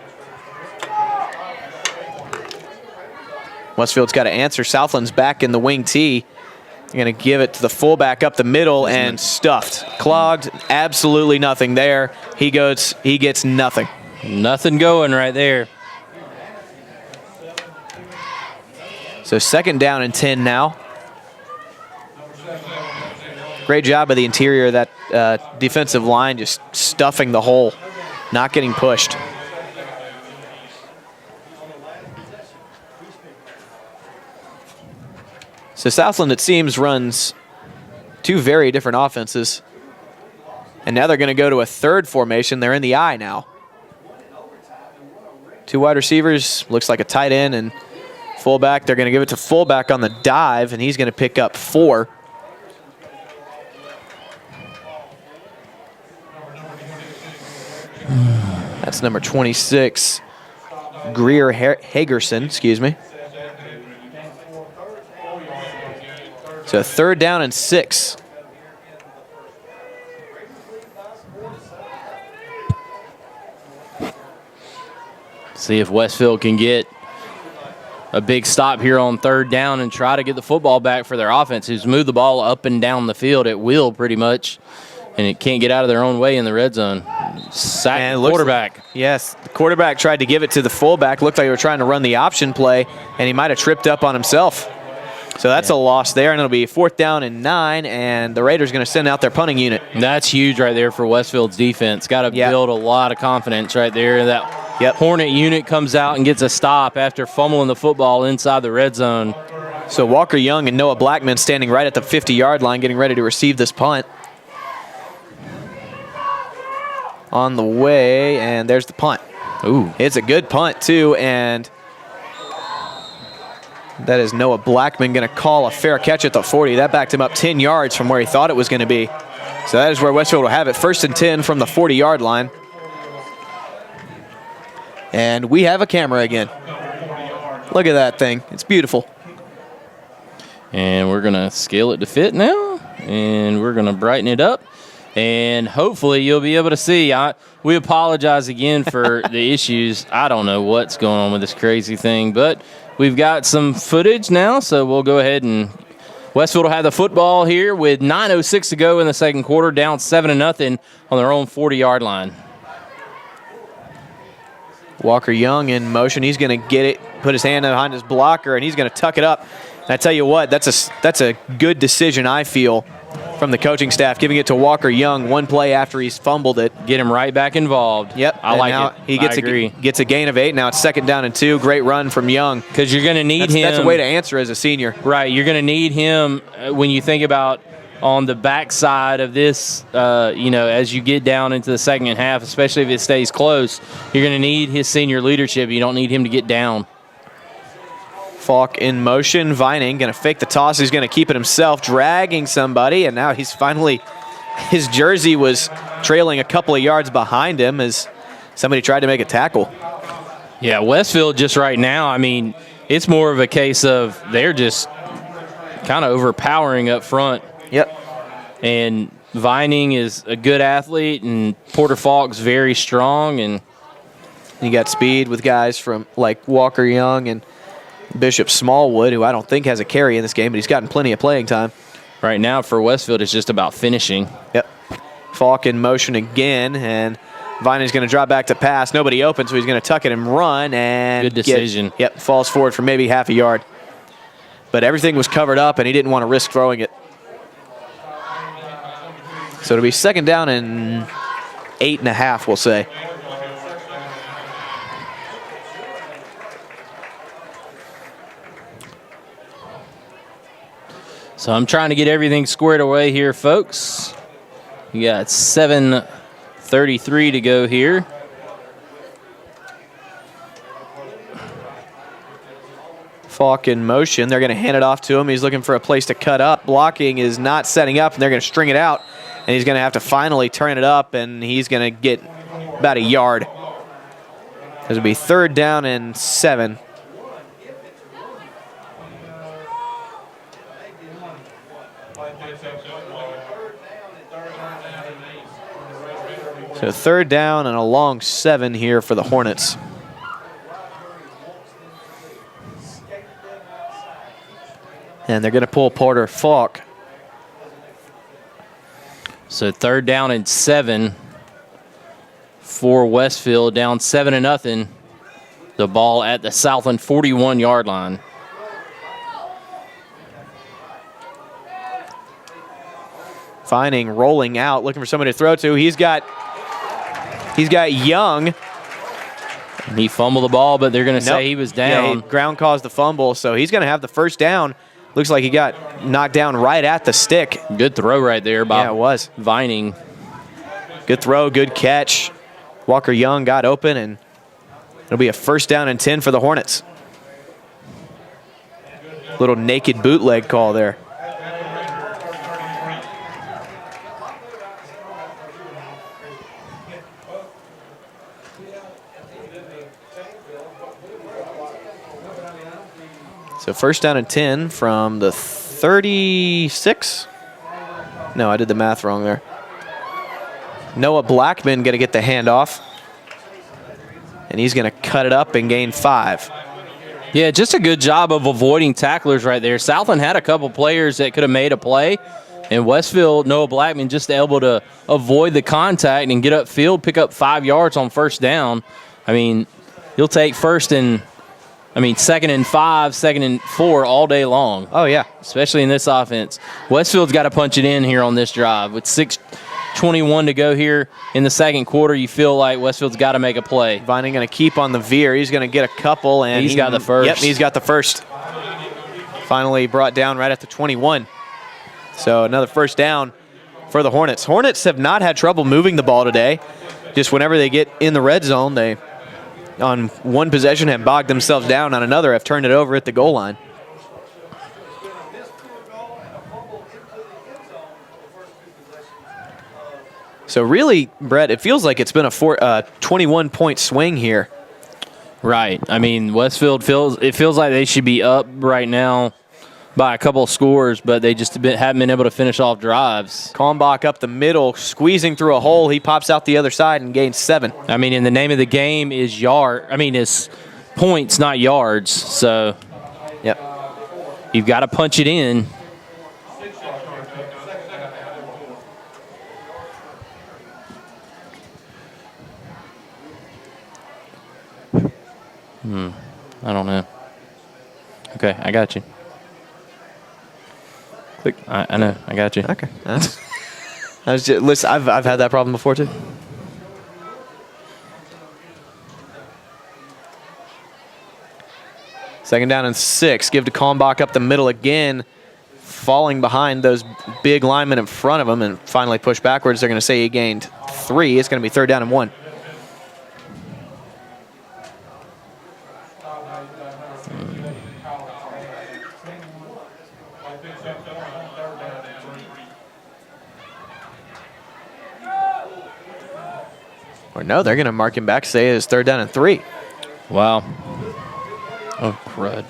Westfield's got to answer. Southland's back in the wing tee. They're going to give it to the fullback up the middle and stuffed. Clogged, absolutely nothing there. He gets nothing. Nothing going right there. So 2nd down and 10 now. Great job by the interior of that defensive line, just stuffing the hole, not getting pushed. So Southland, it seems, runs 2 very different offenses. And now they're going to go to a 3rd formation. They're in the I now. 2 wide receivers, looks like a tight end and fullback. They're going to give it to fullback on the dive, and he's going to pick up 4. That's number 26, Greer Hagerson, excuse me. So 3rd down and 6. See if Westfield can get a big stop here on 3rd down and try to get the football back for their offense, who's moved the ball up and down the field at will pretty much, and it can't get out of their own way in the red zone. Sack quarterback. Yes, the quarterback tried to give it to the fullback. Looked like they were trying to run the option play, and he might have tripped up on himself. So that's a loss there, and it'll be 4th down and 9, and the Raiders going to send out their punting unit. That's huge right there for Westfield's defense. Got to build a lot of confidence right there. That Hornet unit comes out and gets a stop after fumbling the football inside the red zone. So Walker Young and Noah Blackman standing right at the 50-yard line, getting ready to receive this punt. On the way, and there's the punt. Ooh. It's a good punt, too, and that is Noah Blackman going to call a fair catch at the 40. That backed him up 10 yards from where he thought it was going to be. So that is where Westfield will have it. 1st and 10 from the 40-yard line. And we have a camera again. Look at that thing. It's beautiful. And we're going to scale it to fit now, and we're going to brighten it up. And hopefully you'll be able to see. We apologize again for the issues. I don't know what's going on with this crazy thing, but we've got some footage now, so we'll go ahead and Westfield will have the football here with 9:06 to go in the 2nd quarter, down 7-0 on their own 40-yard line. Walker Young in motion. He's going to get it, put his hand behind his blocker, and he's going to tuck it up. And I tell you what, that's a good decision, I feel, from the coaching staff, giving it to Walker Young one play after he's fumbled it. Get him right back involved. Yep. I like it. He gets a gain of 8. Now it's 2nd down and 2. Great run from Young. Because you're going to need him. That's a way to answer as a senior. Right. You're going to need him when you think about on the backside of this, as you get down into the 2nd half, especially if it stays close, you're going to need his senior leadership. You don't need him to get down. Falk in motion. Vining going to fake the toss. He's going to keep it himself, dragging somebody, and now he's finally, his jersey was trailing a couple of yards behind him as somebody tried to make a tackle. Yeah, Westfield just right now, I mean, it's more of a case of they're just kind of overpowering up front. Yep. And Vining is a good athlete, and Porter Falk's very strong. And you got speed with guys from like Walker Young and Bishop Smallwood, who I don't think has a carry in this game, but he's gotten plenty of playing time. Right now for Westfield, it's just about finishing. Yep. Falk in motion again, and Vining's going to drop back to pass. Nobody open, so he's going to tuck it and run. And good decision. Falls forward for maybe half a yard. But everything was covered up, and he didn't want to risk throwing it. So it'll be 2nd down and 8.5, we'll say. So I'm trying to get everything squared away here, folks. We got 7:33 to go here. Falk in motion. They're going to hand it off to him. He's looking for a place to cut up. Blocking is not setting up, and they're going to string it out. And he's going to have to finally turn it up, and he's going to get about a yard. This will be 3rd down and 7. So 3rd down and a long 7 here for the Hornets. And they're going to pull Porter Falk. So 3rd down and 7 for Westfield, down 7-0. The ball at the Southland 41-yard line. Finding, rolling out, looking for somebody to throw to. He's got Young. And he fumbled the ball, but they're going to say he was down. Yeah, ground caused the fumble, so he's going to have the 1st down. Looks like he got knocked down right at the stick. Good throw right there by it was. Vining. Good throw, good catch. Walker Young got open, and it'll be a 1st down and 10 for the Hornets. Little naked bootleg call there. So 1st down and 10 from the 36. No, I did the math wrong there. Noah Blackman going to get the handoff. And he's going to cut it up and gain 5. Yeah, just a good job of avoiding tacklers right there. Southland had a couple players that could have made a play. And Westfield, Noah Blackman just able to avoid the contact and get upfield, pick up 5 yards on 1st down. I mean, you'll take 2nd and 5, 2nd and 4 all day long. Oh, yeah. Especially in this offense. Westfield's got to punch it in here on this drive. With 6:21 to go here in the 2nd quarter, you feel like Westfield's got to make a play. Vining going to keep on the veer. He's going to get a couple. And he's got the 1st. Yep, he's got the 1st. Finally brought down right at the 21. So another 1st down for the Hornets. Hornets have not had trouble moving the ball today. Just whenever they get in the red zone, they on one possession have bogged themselves down. On another have turned it over at the goal line. So really, Brett, it feels like it's been a 21-point swing here. Right. I mean, Westfield feels like they should be up right now by a couple of scores, but they just haven't been able to finish off drives. Kalmbach up the middle, squeezing through a hole. He pops out the other side and gains 7. I mean, and the name of the game is is points, not yards. So, yep, you've got to punch it in. I don't know. Okay, I got you. Click. I know. I got you. Okay. Listen, I've had that problem before too. Second down and 6. Give to Kalmbach up the middle again, falling behind those big linemen in front of him, and finally push backwards. They're going to say he gained 3. It's going to be 3rd down and 1. Or no, they're going to mark him back, say it's 3rd down and 3. Wow. Oh, crud.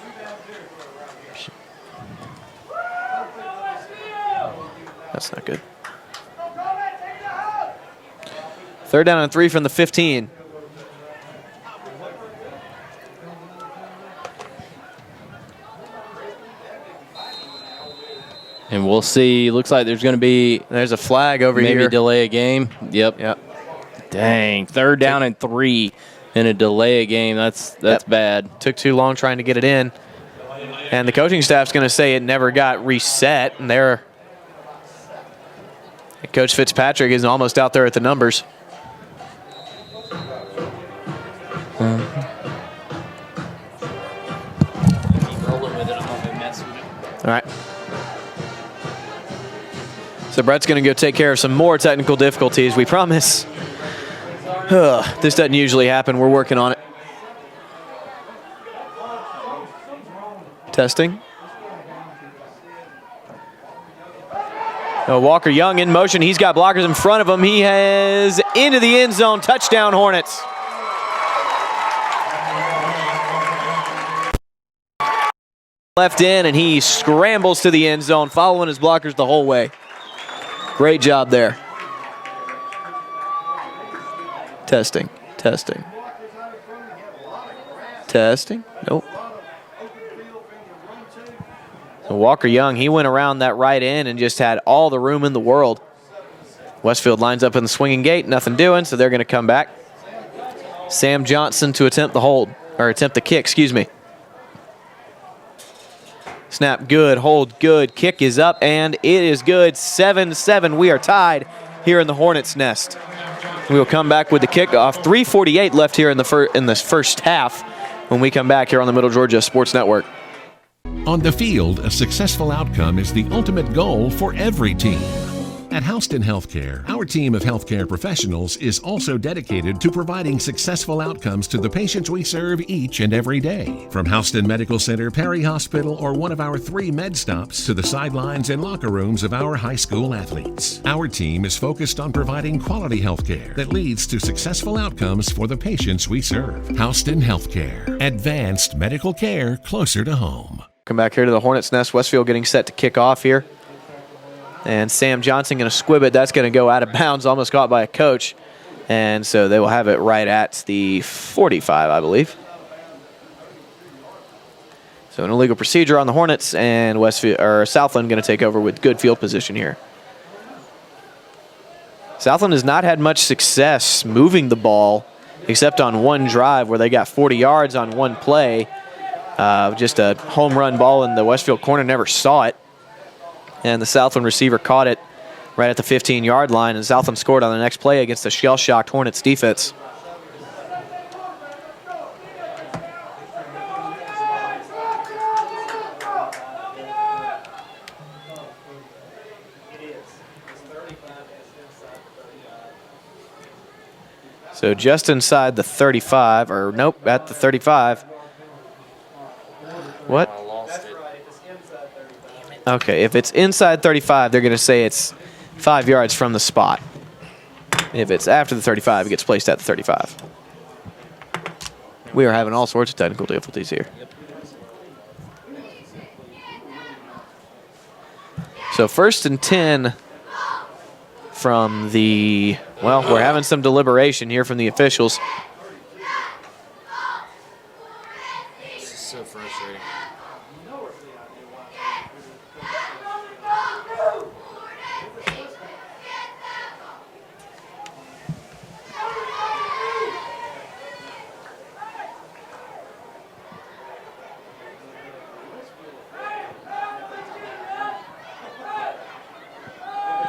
That's not good. 3rd down and 3 from the 15. And we'll see. Looks like there's going to be... There's a flag over here. Maybe delay a game. Yep. Dang. 3rd down and 3 and a delay a game. That's bad. Took too long trying to get it in. And the coaching staff's going to say it never got reset. And Coach Fitzpatrick is almost out there at the numbers. Keep rolling with it. I'm not going to mess with it. All right. So Brett's going to go take care of some more technical difficulties. We promise. This doesn't usually happen. We're working on it. Testing. Walker Young in motion. He's got blockers in front of him. He has into the end zone. Touchdown, Hornets. left in, and he scrambles to the end zone, following his blockers the whole way. Great job there. Testing. Nope. So Walker Young, he went around that right end and just had all the room in the world. Westfield lines up in the swinging gate, nothing doing, so they're going to come back. Sam Johnson to attempt the kick, excuse me. Snap good, hold good, kick is up, and it is good. 7-7, we are tied here in the Hornets' nest. We will come back with the kickoff. 3:48 left here in the first half when we come back here on the Middle Georgia Sports Network. On the field, a successful outcome is the ultimate goal for every team. At Houston Healthcare, our team of healthcare professionals is also dedicated to providing successful outcomes to the patients we serve each and every day. From Houston Medical Center, Perry Hospital, or one of our 3 med stops to the sidelines and locker rooms of our high school athletes, our team is focused on providing quality healthcare that leads to successful outcomes for the patients we serve. Houston Healthcare, advanced medical care closer to home. Come back here to the Hornets' nest. Westfield getting set to kick off here. And Sam Johnson going to squib it. That's going to go out of bounds, almost caught by a coach. And so they will have it right at the 45, I believe. So an illegal procedure on the Hornets, and Southland going to take over with good field position here. Southland has not had much success moving the ball except on one drive where they got 40 yards on one play. Just a home run ball in the Westfield corner, never saw it. And the Southland receiver caught it right at the 15-yard line, and Southland scored on the next play against the shell-shocked Hornets defense. So just inside the 35, or nope, at the 35. What? Okay, if it's inside 35, they're going to say it's 5 yards from the spot. If it's after the 35, it gets placed at the 35. We are having all sorts of technical difficulties here. So 1st and 10 from the, well, we're having some deliberation here from the officials. This is so frustrating.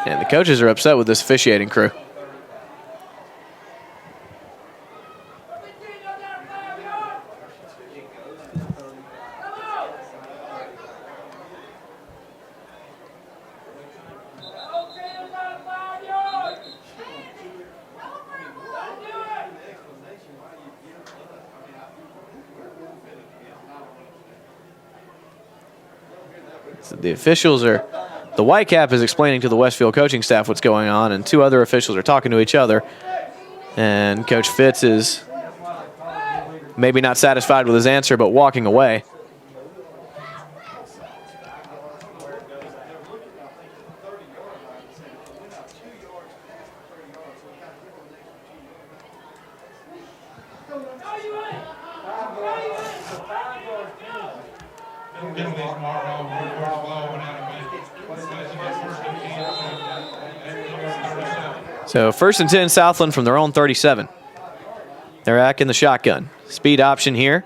And the coaches are upset with this officiating crew. So the officials are... The white cap is explaining to the Westfield coaching staff what's going on, and 2 other officials are talking to each other. And Coach Fitz is maybe not satisfied with his answer, but walking away. So 1st and 10, Southland from their own 37. They're back in the shotgun. Speed option here.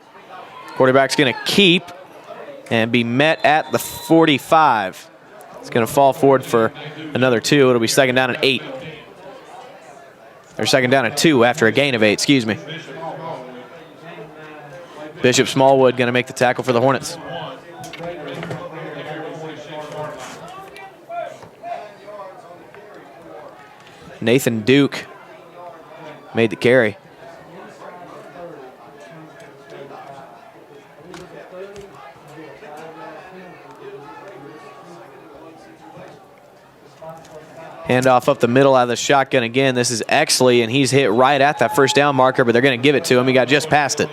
Quarterback's going to keep and be met at the 45. It's going to fall forward for another 2. It'll be 2nd down and 8. Or 2nd down and 2 after a gain of 8, excuse me. Bishop Smallwood going to make the tackle for the Hornets. Nathan Duke made the carry. Handoff up the middle out of the shotgun again. This is Exley, and he's hit right at that 1st down marker, but they're going to give it to him. He got just past it.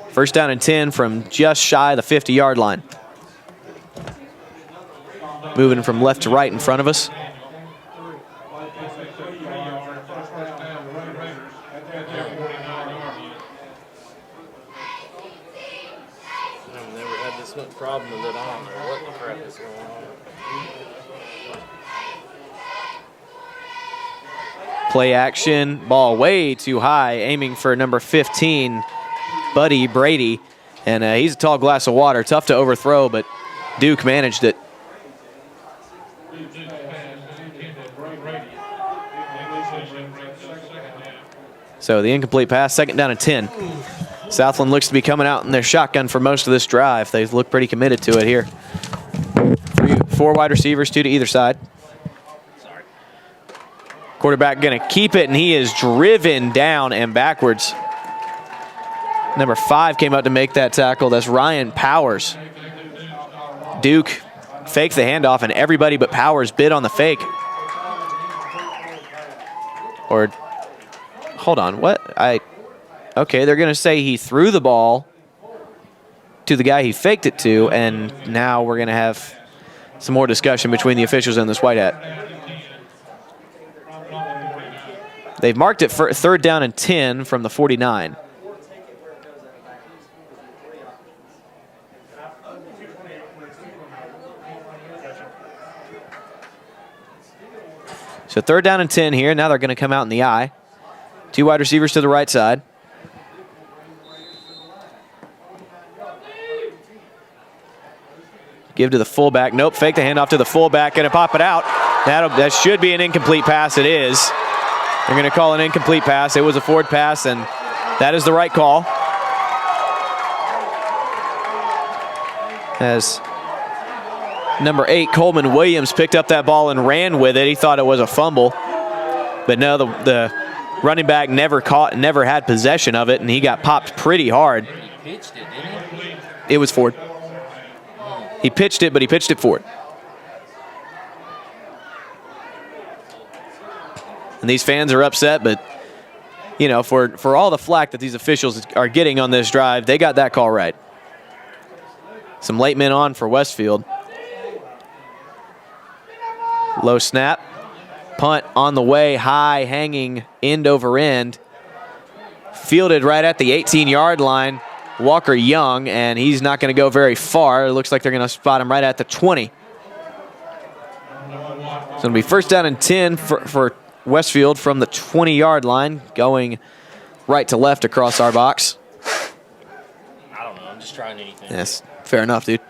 1st down and 10 from just shy of the 50-yard line. moving from left to right in front of us. I've never had this much problem with it. I don't know what the crap is going on. Play action, ball way too high, aiming for number 15, Buddy Brady. And he's a tall glass of water, tough to overthrow, but Duke managed it. So the incomplete pass, 2nd down and 10. Southland looks to be coming out in their shotgun for most of this drive. They look pretty committed to it here. 4 wide receivers, 2 to either side. Quarterback going to keep it, and he is driven down and backwards. Number 5 came out to make that tackle. That's Ryan Powers. Duke faked the handoff, and everybody but Powers bid on the fake. Or, hold on, what? Okay, they're going to say he threw the ball to the guy he faked it to, and now we're going to have some more discussion between the officials and this white hat. They've marked it for 3rd down and 10 from the 49. So 3rd down and 10 here. Now they're going to come out in the I. 2 wide receivers to the right side. Give to the fullback. Nope, fake the handoff to the fullback. Going to pop it out. That should be an incomplete pass. It is. They're going to call an incomplete pass. It was a forward pass, and that is the right call. As number 8, Coleman Williams, picked up that ball and ran with it. He thought it was a fumble. But no, the running back never had possession of it, and he got popped pretty hard. He pitched it, didn't he? It was forward. He pitched it, but he pitched it forward. And these fans are upset, but, you know, for all the flack that these officials are getting on this drive, they got that call right. Some late men on for Westfield. Low snap. Punt on the way, high, hanging end over end. Fielded right at the 18-yard line. Walker Young, and he's not going to go very far. It looks like they're going to spot him right at the 20. So it'll be 1st down and 10 for Westfield from the 20-yard line, going right to left across our box. I don't know. I'm just trying anything. Yes, fair enough, dude.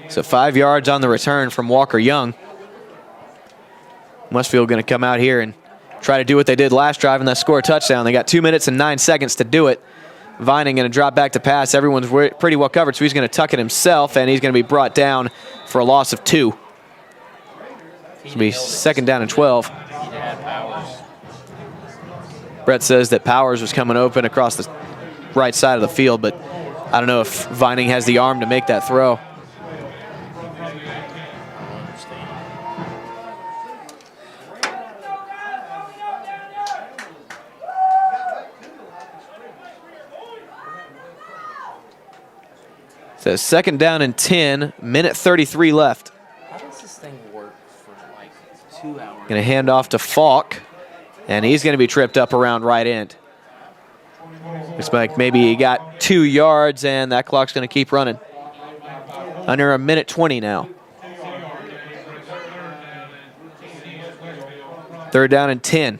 So 5 yards on the return from Walker Young. Westfield going to come out here and try to do what they did last drive and score a touchdown. They got 2 minutes and 9 seconds to do it. Vining going to drop back to pass. Everyone's pretty well covered, so he's going to tuck it himself, and he's going to be brought down for a loss of 2. It's going to be 2nd down and 12. Brett says that Powers was coming open across the right side of the field, but I don't know if Vining has the arm to make that throw. So 2nd down and 10, minute 33 left. How does this thing work for like 2 hours? Going to hand off to Falk, and he's going to be tripped up around right end. Looks like maybe he got 2 yards, and that clock's going to keep running. Under a minute 20 now. 3rd down and 10.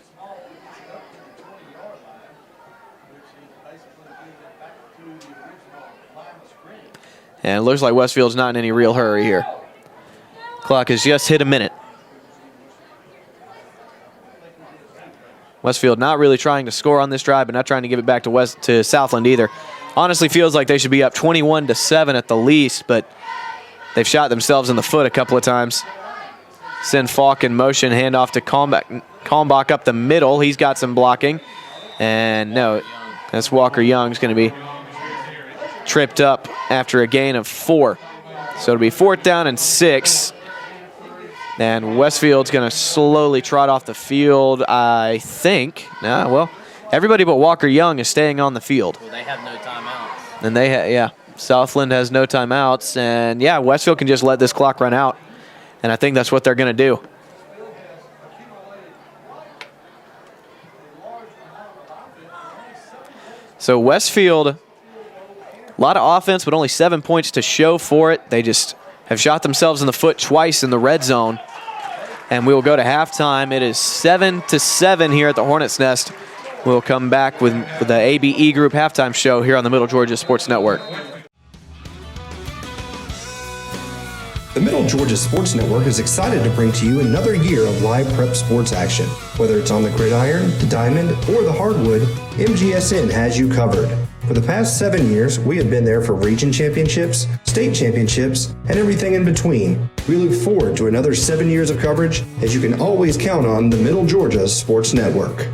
And it looks like Westfield's not in any real hurry here. Clock has just hit a minute. Westfield not really trying to score on this drive, but not trying to give it back to Southland either. Honestly feels like they should be up 21-7 at the least, but they've shot themselves in the foot a couple of times. Send Falk in motion, hand off to Kalmbach up the middle. He's got some blocking. And no, that's Walker Young's going to be tripped up after a gain of 4. So it'll be 4th down and 6. And Westfield's going to slowly trot off the field, I think. Well, everybody but Walker Young is staying on the field. Well, they have no timeouts. And yeah, Southland has no timeouts. And, yeah, Westfield can just let this clock run out. And I think that's what they're going to do. So Westfield, a lot of offense, but only 7 points to show for it. They just have shot themselves in the foot twice in the red zone. And we will go to halftime. It is 7-7 here at the Hornets' Nest. We'll come back with the ABE Group halftime show here on the Middle Georgia Sports Network. The Middle Georgia Sports Network is excited to bring to you another year of live prep sports action. Whether it's on the gridiron, the diamond, or the hardwood, MGSN has you covered. For the past 7 years, we have been there for region championships, state championships, and everything in between. We look forward to another 7 years of coverage, as you can always count on the Middle Georgia Sports Network.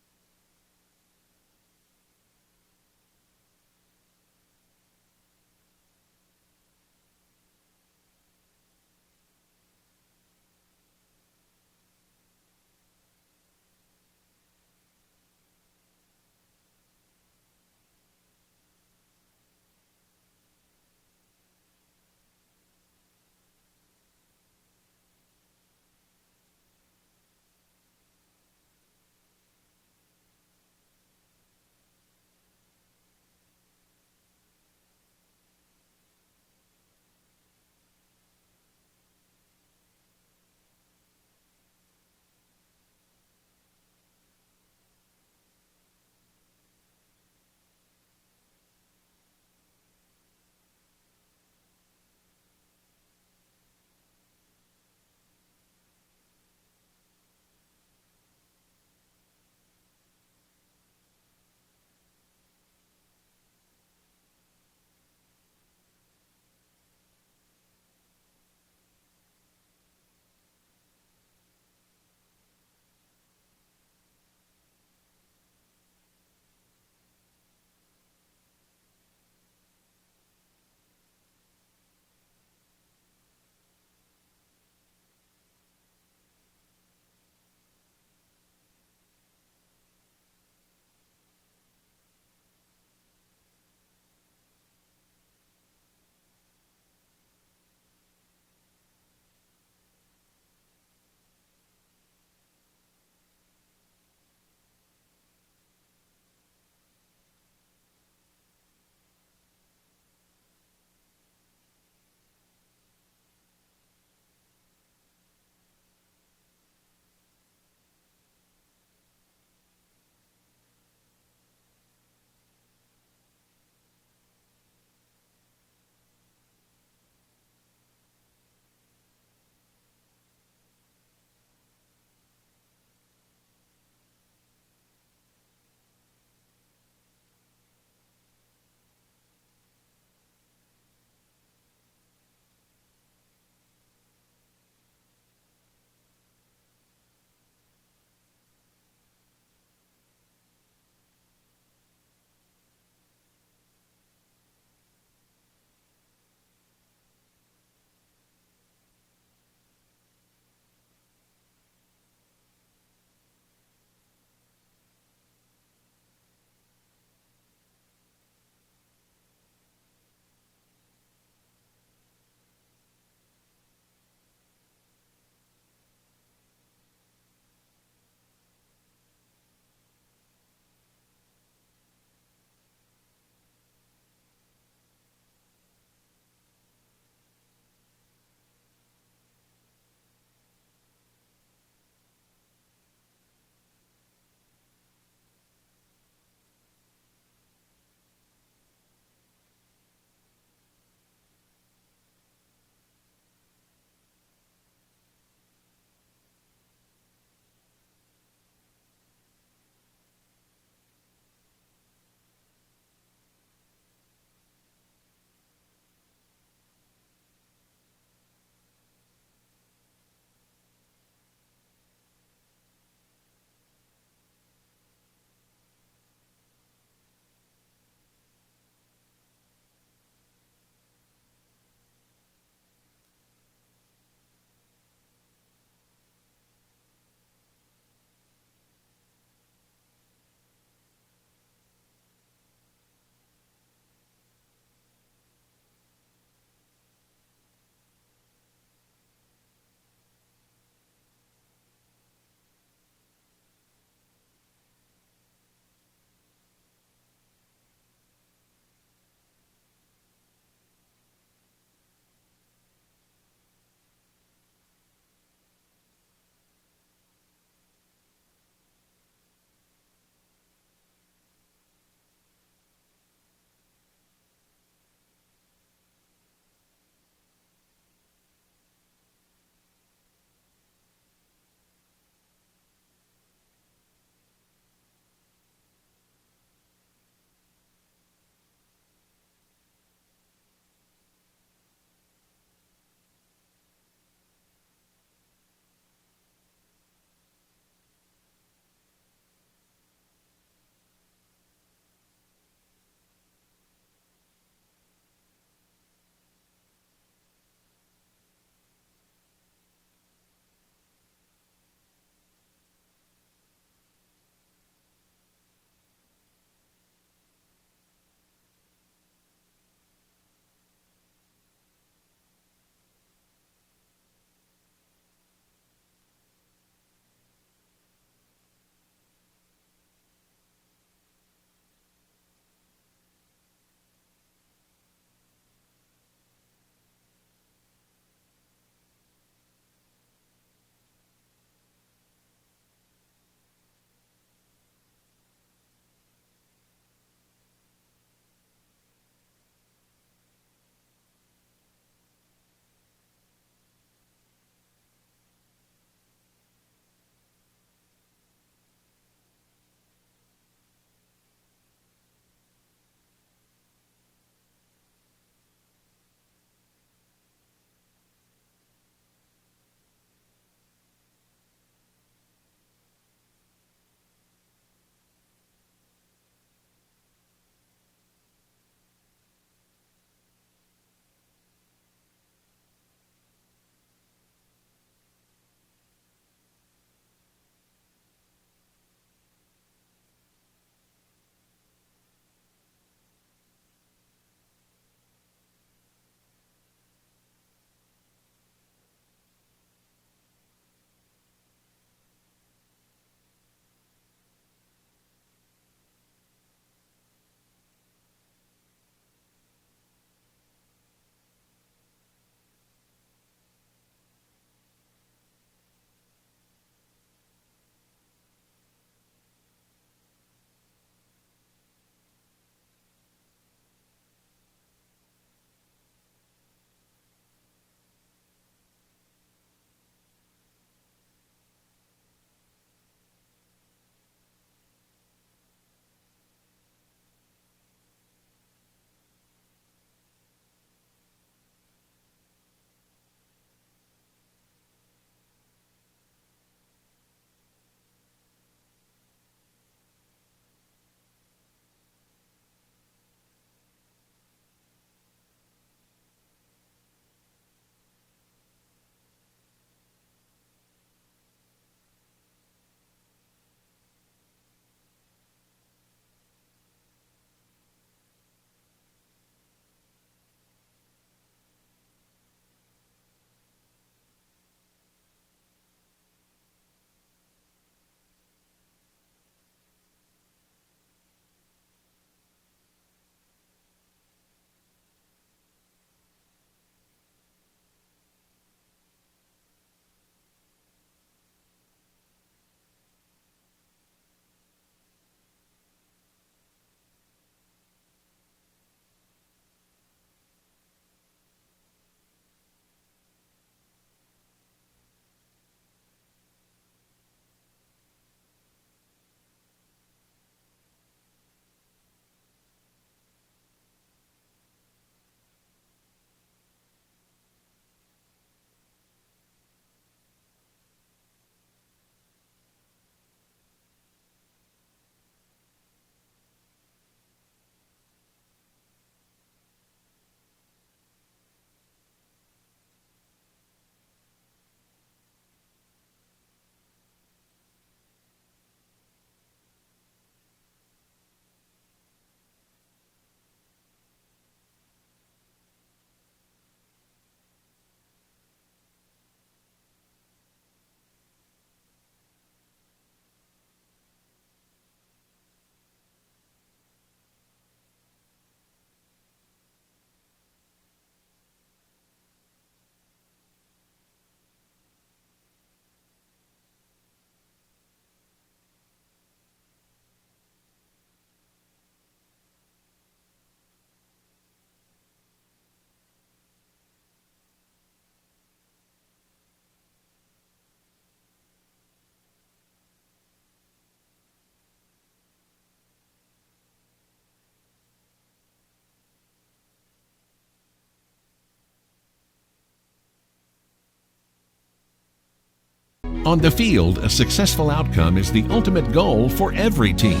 On the field, a successful outcome is the ultimate goal for every team.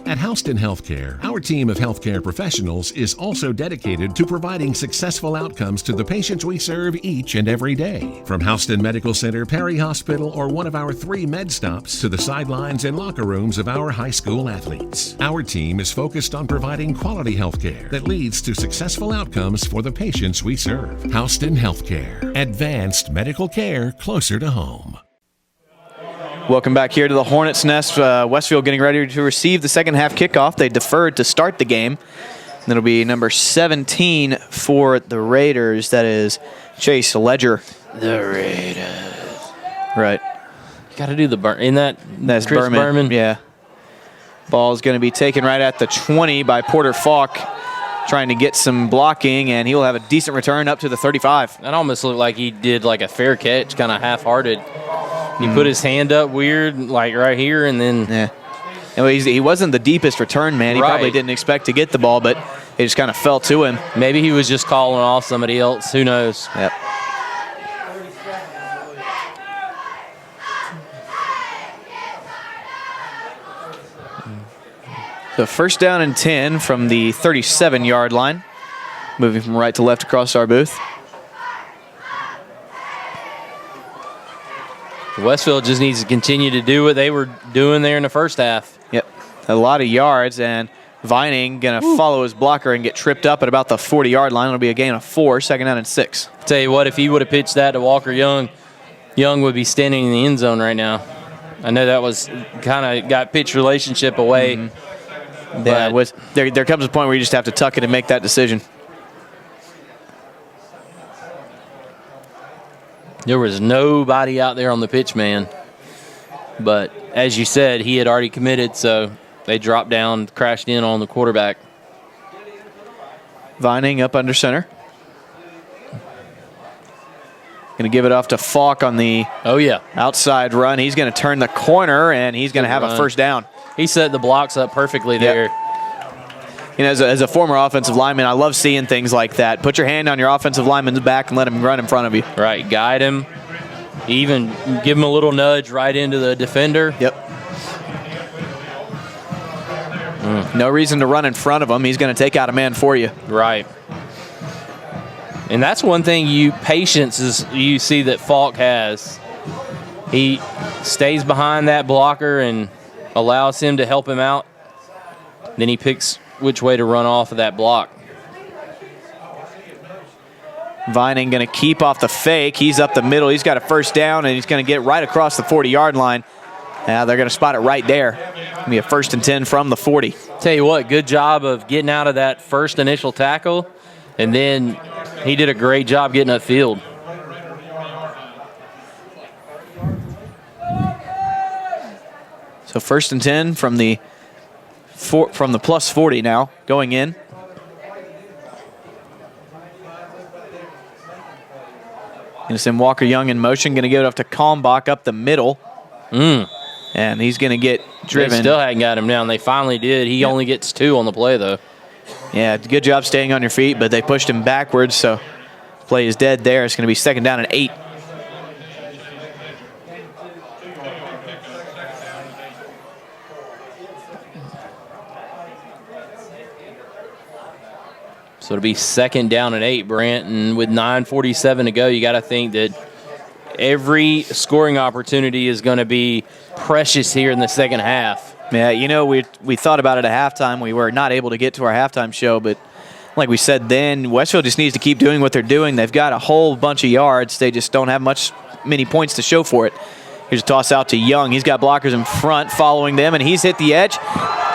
At Houston Healthcare, our team of healthcare professionals is also dedicated to providing successful outcomes to the patients we serve each and every day. From Houston Medical Center, Perry Hospital, or one of our 3 med stops to the sidelines and locker rooms of our high school athletes, our team is focused on providing quality healthcare that leads to successful outcomes for the patients we serve. Houston Healthcare, advanced medical care closer to home. Welcome back here to the Hornets' Nest. Westfield getting ready to receive the second half kickoff. They deferred to start the game. And it'll be number 17 for the Raiders. That is Chase Ledger. The Raiders. Right. You got to do the burn. Isn't That's Chris Berman? Yeah. Ball is going to be taken right at the 20 by Porter Falk, trying to get some blocking, and he'll have a decent return up to the 35. That almost looked like he did like a fair catch, kind of half-hearted. He put his hand up weird, like right here, and then... Yeah. And he wasn't the deepest return man. He probably didn't expect to get the ball, but it just kind of fell to him. Maybe he was just calling off somebody else. Who knows? Yep. So first down and 10 from the 37-yard line. Moving from right to left across our booth. Westfield just needs to continue to do what they were doing there in the first half. Yep, a lot of yards, and Vining going to follow his blocker and get tripped up at about the 40-yard line. It'll be a gain of 4, second down and 6. Tell you what, if he would have pitched that to Walker Young, Young would be standing in the end zone right now. I know that was kind of got pitch relationship away. Mm-hmm. Yeah, there comes a point where you just have to tuck it and make that decision. There was nobody out there on the pitch, man. But as you said, he had already committed, so they dropped down, crashed in on the quarterback. Vining up under center. Going to give it off to Falk on the outside run. He's going to turn the corner, and he's going to have a first down. He set the blocks up perfectly there. You know, as a former offensive lineman, I love seeing things like that. Put your hand on your offensive lineman's back and let him run in front of you. Right, guide him. Even give him a little nudge right into the defender. Yep. No reason to run in front of him. He's going to take out a man for you. Right. And that's one thing patience is you see that Falk has. He stays behind that blocker and allows him to help him out. Then he picks which way to run off of that block. Vining going to keep off the fake. He's up the middle. He's got a first down, and he's going to get right across the 40-yard line. Now they're going to spot it right there. It'll be a first and 10 from the 40. Tell you what, good job of getting out of that first initial tackle, and then he did a great job getting upfield. So first and 10 from the plus 40 now, going in. Going to send Walker Young in motion. Going to give it off to Kalmbach up the middle. And he's going to get driven. They still hadn't got him down. They finally did. He only gets 2 on the play, though. Yeah, good job staying on your feet, but they pushed him backwards, so play is dead there. It's going to be second down and 8. So it'll be second down and 8, Brant. And with 9:47 to go, you got to think that every scoring opportunity is going to be precious here in the second half. Yeah, you know, we thought about it at halftime. We were not able to get to our halftime show, but like we said then, Westfield just needs to keep doing what they're doing. They've got a whole bunch of yards. They just don't have many points to show for it. Here's a toss out to Young. He's got blockers in front following them, and he's hit the edge.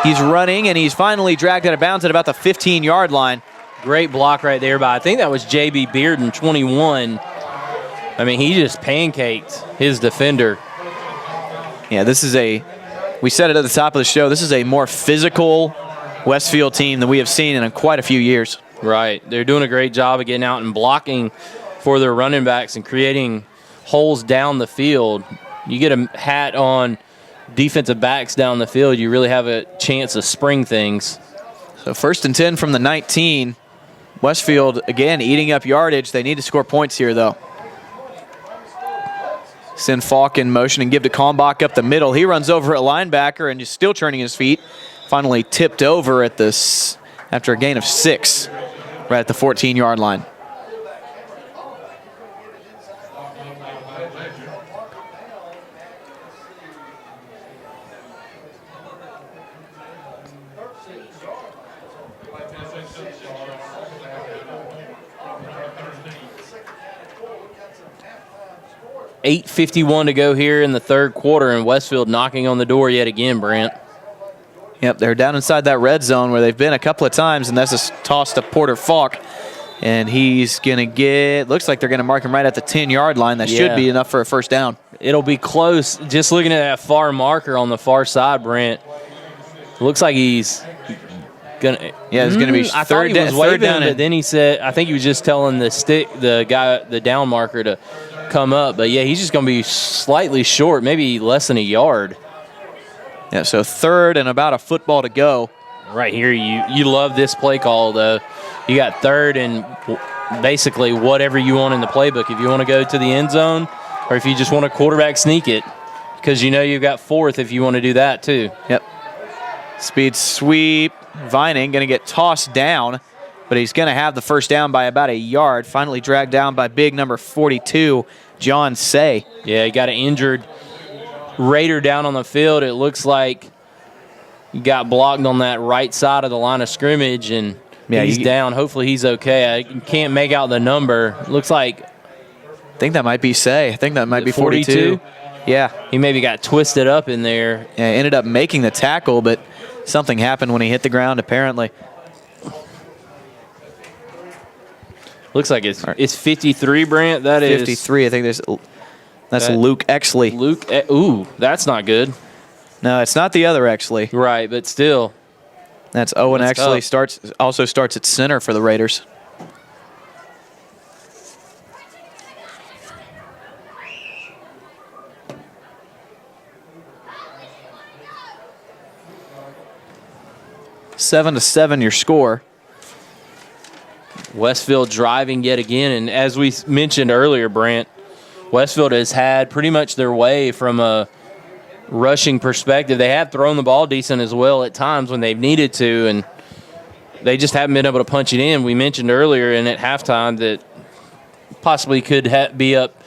He's running, and he's finally dragged out of bounds at about the 15-yard line. Great block right there by, I think that was J.B. Bearden, 21. I mean, he just pancaked his defender. Yeah, we said it at the top of the show, this is a more physical Westfield team than we have seen in quite a few years. Right. They're doing a great job of getting out and blocking for their running backs and creating holes down the field. You get a hat on defensive backs down the field, you really have a chance to spring things. So first and 10 from the 19. Westfield, again, eating up yardage. They need to score points here, though. Send Falk in motion and give to Kalmbach up the middle. He runs over a linebacker and is still turning his feet. Finally tipped over at this after a gain of 6 right at the 14-yard line. .8:51 to go here in the third quarter, and Westfield knocking on the door yet again, Brant. Yep, they're down inside that red zone where they've been a couple of times, and that's a toss to Porter Falk. And he's going to get, looks like they're going to mark him right at the 10-yard line. That should be enough for a first down. It'll be close. Just looking at that far marker on the far side, Brant, looks like he's going to. Yeah, it's going to be I thought he was waving, but then he said, I think he was just telling the guy, the down marker to come up. But, yeah, he's just going to be slightly short, maybe less than a yard. Yeah, so third and about a football to go. Right here, you love this play call, though. You got third and basically whatever you want in the playbook. If you want to go to the end zone or if you just want to quarterback sneak it, because you know you've got fourth if you want to do that too. Yep. Speed sweep. Vining going to get tossed down, but he's going to have the first down by about a yard. Finally dragged down by big number 42, John Say. Yeah, he got an injured Raider down on the field. It looks like he got blocked on that right side of the line of scrimmage, and he's down. Hopefully he's okay. I can't make out the number. It looks like. I think that might be Say. I think that might be 42. Yeah. He maybe got twisted up in there. Yeah, ended up making the tackle, but something happened when he hit the ground, apparently. Looks like it's 53, Brant. That 53, is 53. I think that's Luke Exley. Ooh, that's not good. No, it's not the other Exley. Right, but still. That's Owen Exley. Also starts at center for the Raiders. Seven to 7 your score. Westfield driving yet again, and as we mentioned earlier, Brant, Westfield has had pretty much their way from a rushing perspective. They have thrown the ball decent as well at times when they've needed to, and they just haven't been able to punch it in. We mentioned earlier and at halftime that possibly could be up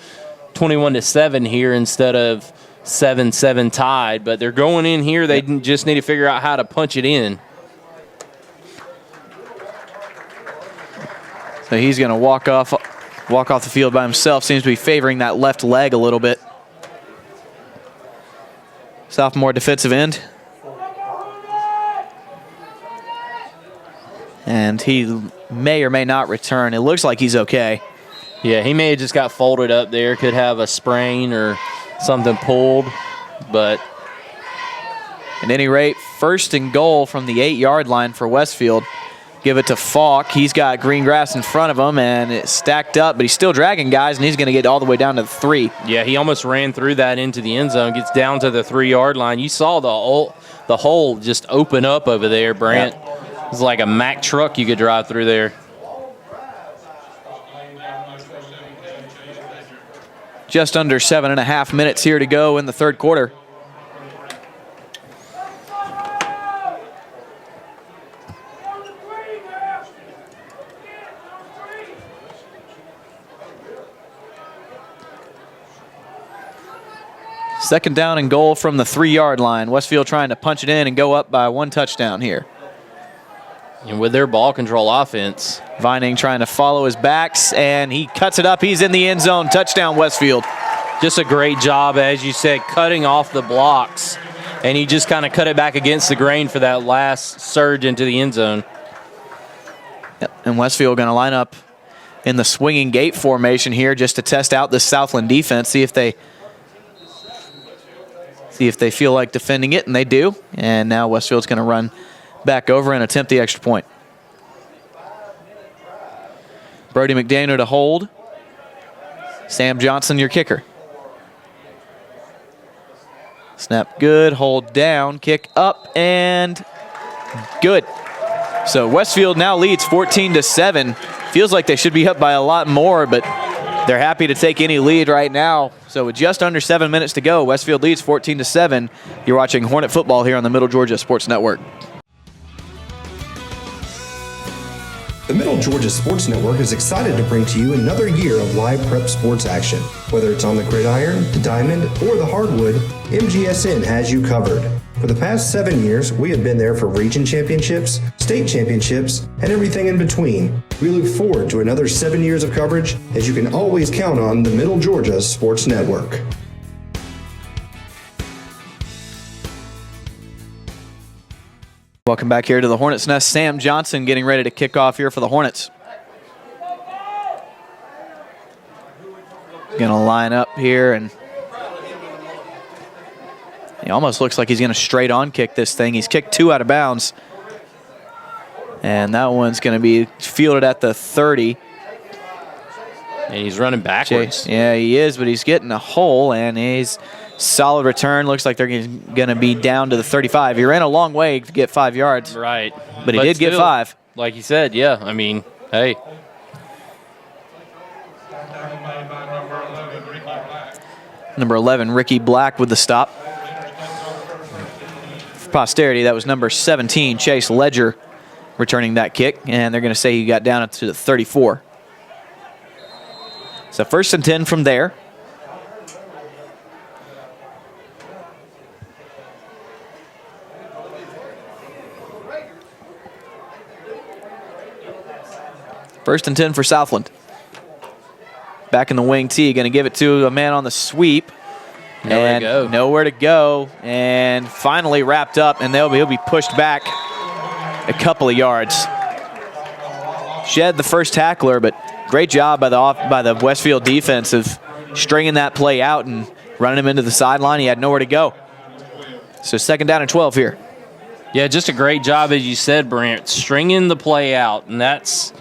21-7 here instead of 7-7 tied, but they're going in here. They just need to figure out how to punch it in. So he's going to walk off the field by himself. Seems to be favoring that left leg a little bit. Sophomore defensive end. And he may or may not return. It looks like he's okay. Yeah, he may have just got folded up there. Could have a sprain or something pulled. But at any rate, first and goal from the 8-yard line for Westfield. Give it to Falk. He's got green grass in front of him, and it's stacked up, but he's still dragging guys, and he's going to get all the way down to the 3. Yeah, he almost ran through that into the end zone, gets down to the 3-yard line. You saw the hole just open up over there, Brant. Yeah. It was like a Mack truck you could drive through there. Just under 7.5 minutes here to go in the third quarter. Second down and goal from the 3-yard line. Westfield trying to punch it in and go up by 1 touchdown here. And with their ball control offense. Vining trying to follow his backs, and he cuts it up. He's in the end zone. Touchdown, Westfield. Just a great job, as you said, cutting off the blocks. And he just kind of cut it back against the grain for that last surge into the end zone. Yep. And Westfield going to line up in the swinging gate formation here just to test out the Southland defense, see if they feel like defending it, and they do. And now Westfield's going to run back over and attempt the extra point. Brody McDaniel to hold. Sam Johnson, your kicker. Snap good, hold down, kick up, and good. So Westfield now leads 14-7. Feels like they should be up by a lot more, but they're happy to take any lead right now. So with just under 7 minutes to go, Westfield leads 14-7. You're watching Hornet football here on the Middle Georgia Sports Network. The Middle Georgia Sports Network is excited to bring to you another year of live prep sports action. Whether it's on the gridiron, the diamond, or the hardwood, MGSN has you covered. For the past 7 years, we have been there for region championships, state championships, and everything in between. We look forward to another 7 years of coverage, as you can always count on the Middle Georgia Sports Network. Welcome back here to the Hornets Nest. Sam Johnson getting ready to kick off here for the Hornets. Going to line up here, and he almost looks like he's going to straight on kick this thing. He's kicked 2 out of bounds. And that one's going to be fielded at the 30. And he's running backwards. Yeah, he is, but he's getting a hole, and he's solid return. Looks like they're going to be down to the 35. He ran a long way to get 5 yards. Right. But he did still get 5. Like you said, yeah. I mean, hey. Number 11, Ricky Black with the stop. For posterity, that was number 17, Chase Ledger, returning that kick, and they're going to say he got down to the 34. So 1st and 10 from there. First and 10 for Southland. Back in the wing tee, going to give it to a man on the sweep. Nowhere to go. And finally wrapped up, and he'll be pushed back a couple of yards. Shed the first tackler, but great job by the Westfield defense of stringing that play out and running him into the sideline. He had nowhere to go. So 2nd down and 12 here. Yeah, just a great job, as you said, Brant, stringing the play out, and that's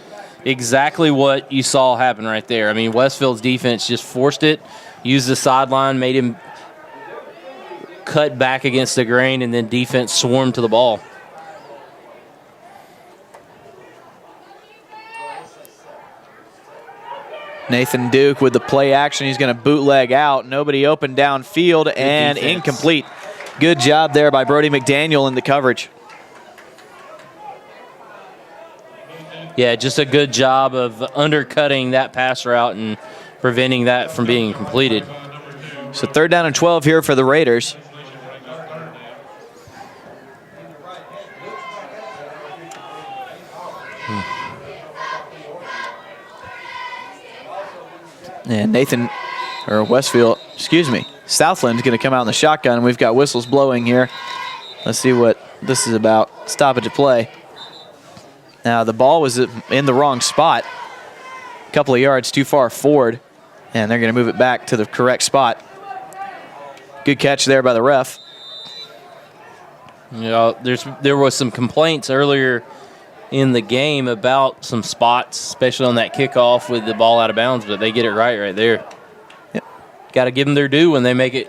exactly what you saw happen right there. I mean, Westfield's defense just forced it, used the sideline, made him cut back against the grain, and then defense swarmed to the ball. Nathan Duke with the play action. He's going to bootleg out. Nobody open downfield, and incomplete. Good job there by Brody McDaniel in the coverage. Yeah, just a good job of undercutting that pass route and preventing that from being completed. So 3rd down and 12 here for the Raiders. And Southland's going to come out in the shotgun. We've got whistles blowing here. Let's see what this is about. Stoppage of play. Now, the ball was in the wrong spot. A couple of yards too far forward, and they're going to move it back to the correct spot. Good catch there by the ref. You know, there was some complaints earlier in the game about some spots, especially on that kickoff with the ball out of bounds, but they get it right there. Yep. Got to give them their due when they get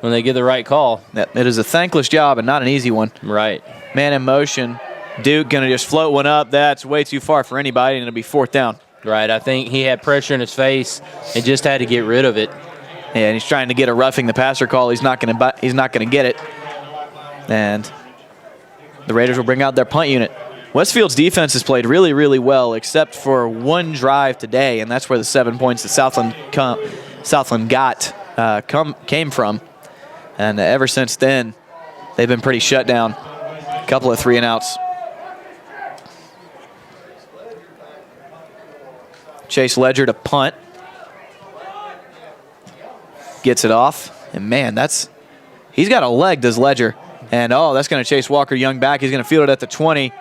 the right call. Yep. It is a thankless job and not an easy one. Right. Man in motion. Duke going to just float one up. That's way too far for anybody, and it'll be 4th down. Right. I think he had pressure in his face and just had to get rid of it. Yeah, and he's trying to get a roughing the passer call. He's not going to get it. And the Raiders will bring out their punt unit. Westfield's defense has played really, really well, except for one drive today, and that's where the 7 points that Southland came from. And ever since then, they've been pretty shut down. A couple of 3-and-outs. Chase Ledger to punt. Gets it off. And, man, he's got a leg, does Ledger. And, that's going to chase Walker Young back. He's going to field it at the 20.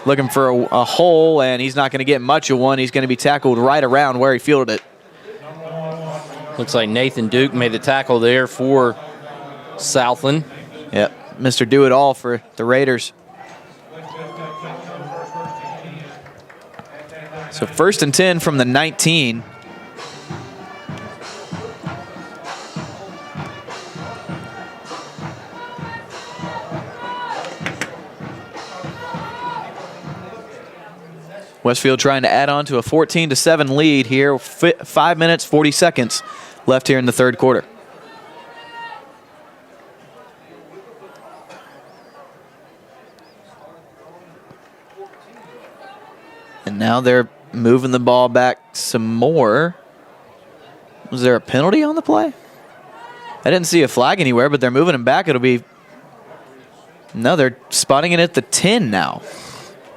Looking for a hole, and he's not going to get much of one. He's going to be tackled right around where he fielded it. Looks like Nathan Duke made the tackle there for Southland. Yep, Mr. Do-It-All for the Raiders. So 1st and 10 from the 19. Westfield trying to add on to a 14-7 lead here. 5 minutes, 40 seconds left here in the third quarter. And now they're moving the ball back some more. Was there a penalty on the play? I didn't see a flag anywhere, but they're moving him back. It'll be... No, they're spotting it at the 10 now.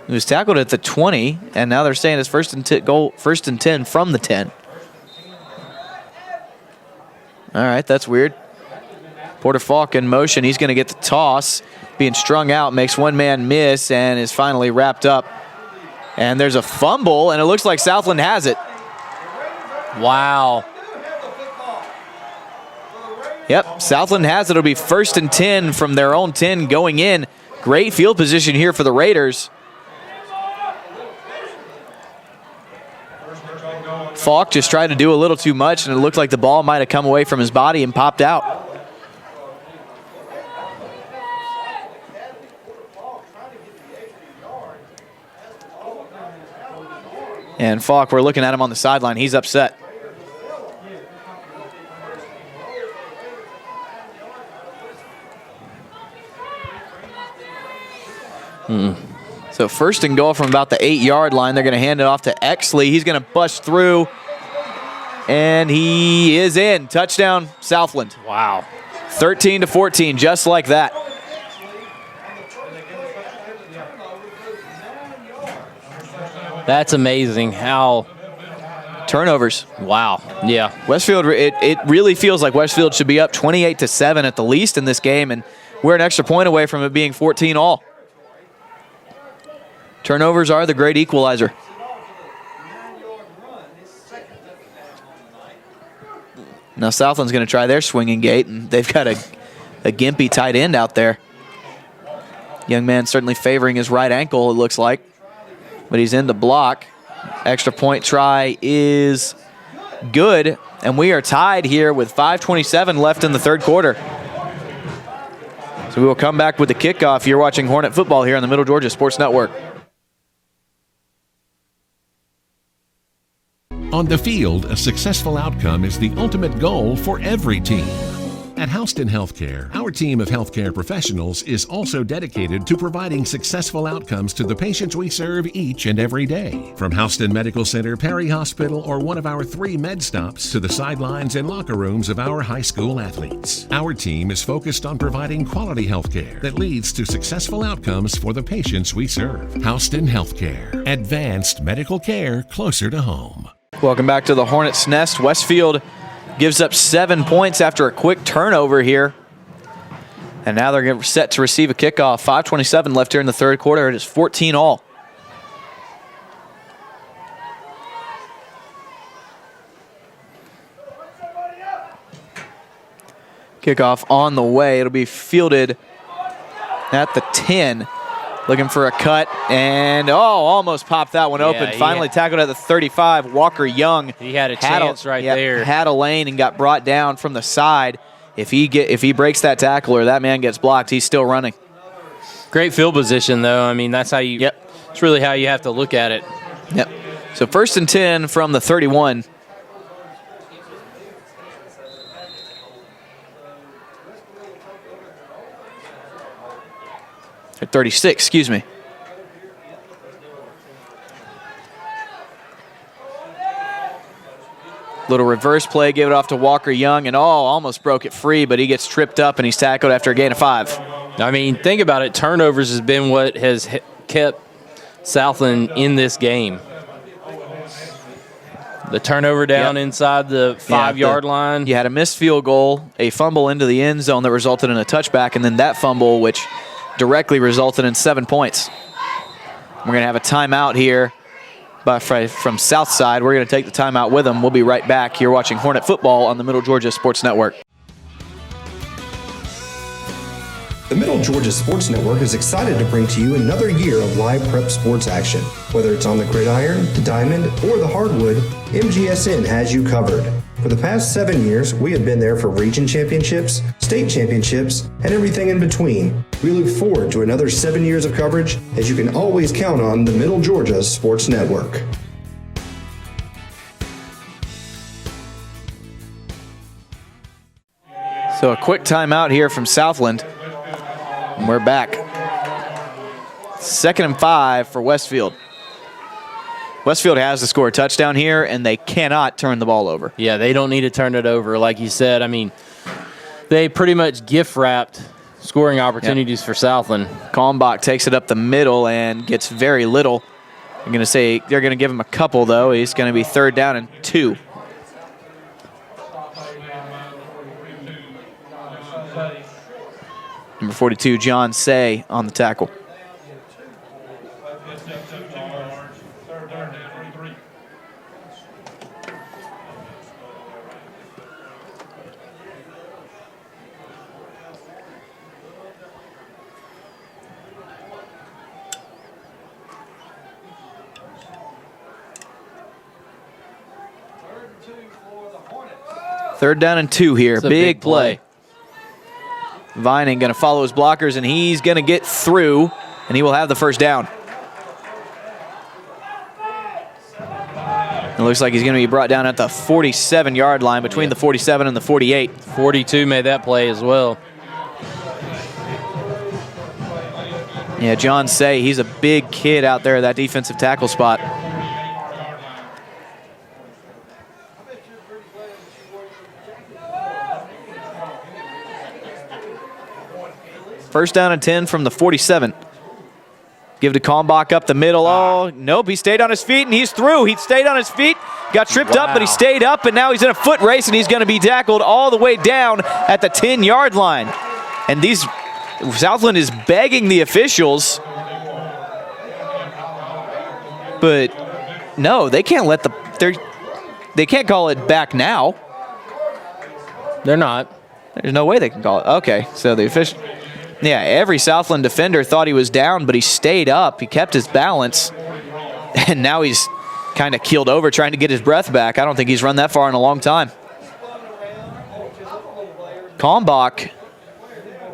He was tackled at the 20, and now they're saying it's first and 10 from the 10. All right, that's weird. Porter Falk in motion. He's going to get the toss. Being strung out, makes one man miss, and is finally wrapped up. And there's a fumble, and it looks like Southland has it. Wow. Yep, Southland has it. It'll be first and 10 from their own 10 going in. Great field position here for the Raiders. Falk just tried to do a little too much, and it looked like the ball might have come away from his body and popped out. And Falk, we're looking at him on the sideline. He's upset. So first and goal from about the 8-yard line. They're going to hand it off to Exley. He's going to bust through, and he is in. Touchdown, Southland. Wow. 13-14, just like that. That's amazing how... Turnovers. Wow. Yeah. Westfield, it really feels like Westfield should be up 28-7 at the least in this game, and we're an extra point away from it being 14 all. Turnovers are the great equalizer. Now Southland's going to try their swinging gate, and they've got a gimpy tight end out there. Young man certainly favoring his right ankle, it looks like, but he's in the block. Extra point try is good, and we are tied here with 5:27 left in the third quarter. So we will come back with the kickoff. You're watching Hornet football here on the Middle Georgia Sports Network. On the field, a successful outcome is the ultimate goal for every team. At Houston Healthcare, our team of healthcare professionals is also dedicated to providing successful outcomes to the patients we serve each and every day. From Houston Medical Center, Perry Hospital, or one of our 3 med stops to the sidelines and locker rooms of our high school athletes, our team is focused on providing quality healthcare that leads to successful outcomes for the patients we serve. Houston Healthcare, advanced medical care closer to home. Welcome back to the Hornets' Nest. Westfield gives up 7 points after a quick turnover here. And now they're set to receive a kickoff. 5:27 left here in the third quarter. It is 14 all. Kickoff on the way. It'll be fielded at the 10. Looking for a cut, and almost popped that one open. Finally tackled at the 35. Walker Young. He had a chance right there. Had a lane and got brought down from the side. If he breaks that tackle or that man gets blocked, he's still running. Great field position, though. I mean, that's how you. Yep. It's really how you have to look at it. Yep. So first and 10 from the 31. Or 36, excuse me. Little reverse play, gave it off to Walker Young, and almost broke it free, but he gets tripped up and he's tackled after a gain of 5. I mean, think about it. Turnovers has been what has kept Southland in this game. The turnover down inside the 5-yard line. You had a missed field goal, a fumble into the end zone that resulted in a touchback, and then that fumble, which directly resulted in 7 points. We're going to have a timeout here from Southside. We're going to take the timeout with them. We'll be right back. You're watching Hornet football on the Middle Georgia Sports Network. The Middle Georgia Sports Network is excited to bring to you another year of live prep sports action. Whether it's on the gridiron, the diamond, or the hardwood, MGSN has you covered. For the past 7 years, we have been there for region championships, state championships, and everything in between. We look forward to another 7 years of coverage, as you can always count on the Middle Georgia Sports Network. So a quick timeout here from Southland. And we're back. 2nd and 5 for Westfield. Westfield has to score a touchdown here, and they cannot turn the ball over. Yeah, they don't need to turn it over. Like you said, I mean, they pretty much gift-wrapped scoring opportunities for Southland. Kalmbach takes it up the middle and gets very little. I'm going to say they're going to give him a couple, though. He's going to be 3rd down and 2. Number 42, John Say, on the tackle. Third down and 2 here. It's a big play. Vining going to follow his blockers, and he's going to get through, and he will have the first down. It looks like he's going to be brought down at the 47-yard line, between the 47 and the 48. 42 made that play as well. Yeah, John Say, he's a big kid out there at that defensive tackle spot. First down and 10 from the 47. Give to Kalmbach up the middle. Oh, nope, he stayed on his feet, and he's through. He stayed on his feet, got tripped up, but he stayed up, and now he's in a foot race, and he's going to be tackled all the way down at the 10-yard line. And Southland is begging the officials, but no, they can't they can't call it back now. They're not. There's no way they can call it. Okay, so the official... Yeah, every Southland defender thought he was down, but he stayed up. He kept his balance, and now he's kind of keeled over trying to get his breath back. I don't think he's run that far in a long time. Kalmbach